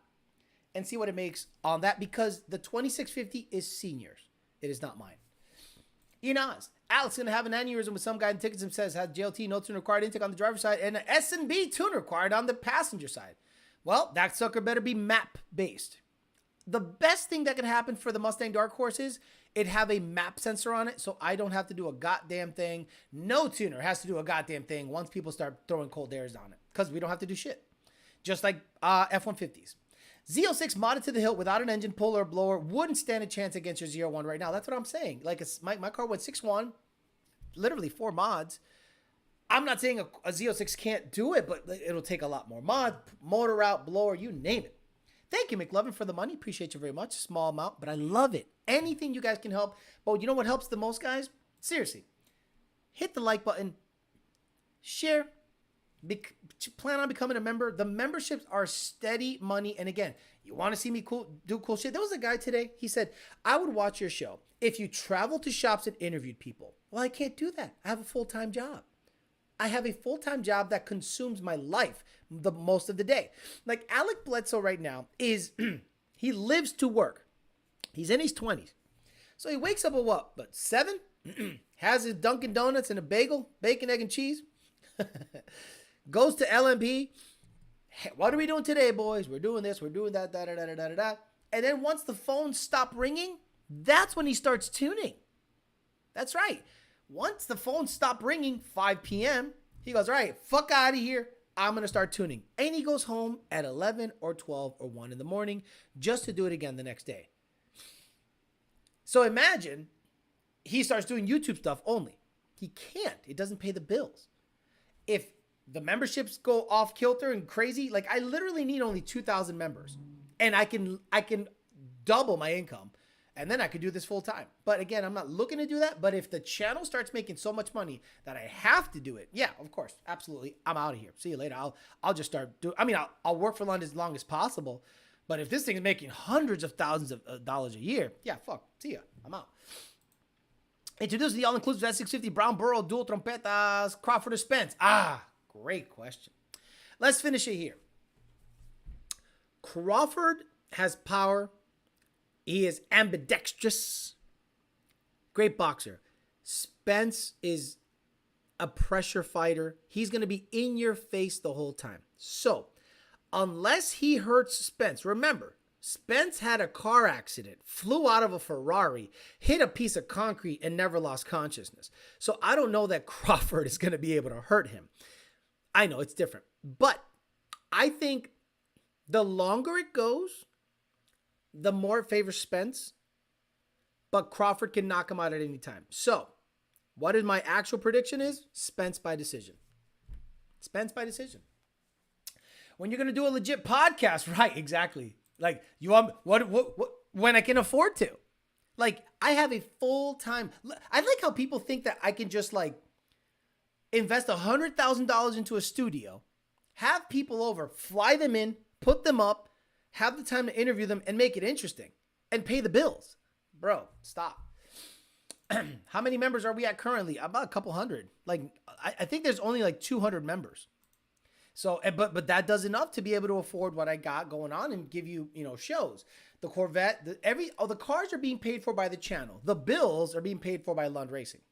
and see what it makes on that, because the 2650 is seniors. It is not mine. Alex going to have an aneurysm with some guy in tickets and says, has JLT no tune required intake on the driver's side and an S&B tune required on the passenger side. Well, that sucker better be map based. The best thing that can happen for the Mustang Dark Horse is it have a map sensor on it, so I don't have to do a goddamn thing. No tuner has to do a goddamn thing once people start throwing cold airs on it, because we don't have to do shit. Just like F-150s. Z06 modded to the hilt without an engine, puller, or blower wouldn't stand a chance against your Z01 right now. That's what I'm saying. Like, my car went 6.1, literally 4 mods. I'm not saying a Z06 can't do it, but it'll take a lot more mod, motor out, blower, you name it. Thank you, McLovin, for the money. Appreciate you very much. Small amount, but I love it. Anything you guys can help. But you know what helps the most, guys? Seriously. Hit the like button. Share. Plan on becoming a member. The memberships are steady money. And again, you want to see me do cool shit? There was a guy today. He said, I would watch your show if you traveled to shops and interviewed people. Well, I can't do that. I have a full-time job. I have a full-time job that consumes my life the most of the day. Like Alec Bledsoe right now is, he lives to work. He's in his 20s. So he wakes up at what? But 7? Has his Dunkin' Donuts and a bagel, bacon, egg, and cheese. Goes to LMP. Hey, what are we doing today, boys? We're doing this. We're doing that. Da. And then once the phones stop ringing, that's when he starts tuning. That's right. Once the phone stopped ringing, 5 p.m., he goes, all right, fuck out of here. I'm going to start tuning. And he goes home at 11 or 12 or 1 in the morning just to do it again the next day. So imagine he starts doing YouTube stuff only. He can't. It doesn't pay the bills. If the memberships go off kilter and crazy, like I literally need only 2,000 members. And I can double my income. And then I could do this full time. But again, I'm not looking to do that. But if the channel starts making so much money that I have to do it, yeah, of course, absolutely. I'm out of here. See you later. I'll just start doing. I mean, I'll work for London as long as possible. But if this thing is making hundreds of thousands of dollars a year, yeah, fuck. See ya. I'm out. Introduce the all-inclusive S650 Brown Burrow dual trompetas, Crawford or Spence. Great question. Let's finish it here. Crawford has power. He is ambidextrous. Great boxer. Spence is a pressure fighter. He's going to be in your face the whole time. So, unless he hurts Spence, remember, Spence had a car accident, flew out of a Ferrari, hit a piece of concrete, and never lost consciousness. So, I don't know that Crawford is going to be able to hurt him. I know it's different. But I think the longer it goes, the more it favors Spence. but Crawford can knock him out at any time. So what is my actual prediction is? Spence by decision. Spence by decision. When you're going to do a legit podcast, right? Exactly. Like you want what when I can afford to. Like I have a full-time, I like how people think that I can just like invest $100,000 into a studio, have people over, fly them in, put them up, have the time to interview them and make it interesting and pay the bills. Bro, stop. How many members are we at currently? About a couple hundred. Like, I think there's only like 200 members. So, but that does enough to be able to afford what I got going on and give you, shows. The Corvette, the cars are being paid for by the channel. The bills are being paid for by Lund Racing.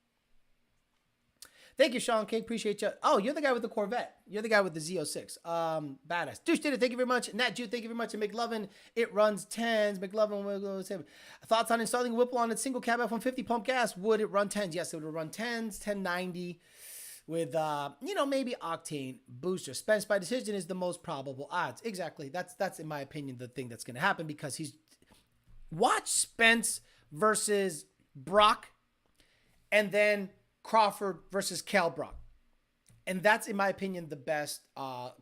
Thank you, Sean K. Appreciate you. Oh, you're the guy with the Corvette. You're the guy with the Z06. Badass. Douche did it. Thank you very much. Nat Jew, thank you very much. And McLovin, it runs 10s. McLovin, thoughts on installing Whipple on a single cab F-150 pump gas? Would it run 10s? Yes, it would run 10s, 1090 with, maybe octane booster. Spence by decision is the most probable odds. Exactly. That's in my opinion, the thing that's going to happen because watch Spence versus Brock and then Crawford versus Cal Brock. And that's, in my opinion, the best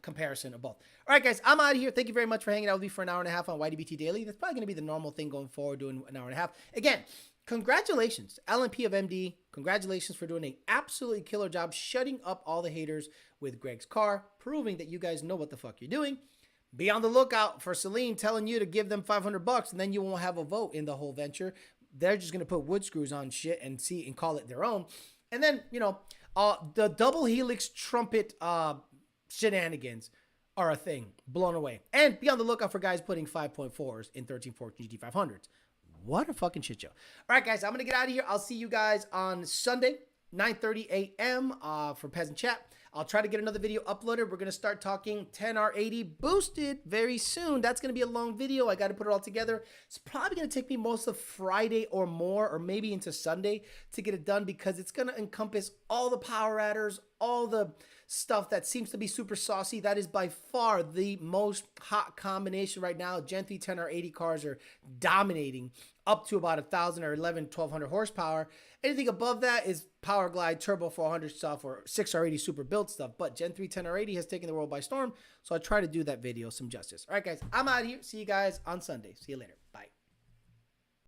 comparison of both. All right, guys, I'm out of here. Thank you very much for hanging out with me for an hour and a half on YDBT Daily. That's probably going to be the normal thing going forward, doing an hour and a half. Again, congratulations, LMP of MD. Congratulations for doing an absolutely killer job shutting up all the haters with Greg's car, proving that you guys know what the fuck you're doing. Be on the lookout for Saleen telling you to give them $500 and then you won't have a vote in the whole venture. They're just going to put wood screws on shit and call it their own. And then, the double helix trumpet shenanigans are a thing. Blown away. And be on the lookout for guys putting 5.4s in 1314 GT500s. What a fucking shit show. All right, guys, I'm going to get out of here. I'll see you guys on Sunday, 9:30 a.m. For Peasant Chat. I'll try to get another video uploaded. We're going to start talking 10R80 boosted very soon. That's going to be a long video. I got to put it all together. It's probably going to take me most of Friday or more, or maybe into Sunday to get it done because it's going to encompass all the power adders, all the stuff that seems to be super saucy. That is by far the most hot combination right now. Gen 3 10R80 cars are dominating up to about 1,000 or 1,1200 horsepower. Anything above that is Power Glide, Turbo 400 stuff, or 6R80 super built stuff. But Gen 3 10R80 has taken the world by storm, so I try to do that video some justice. All right, guys, I'm out of here. See you guys on Sunday. See you later.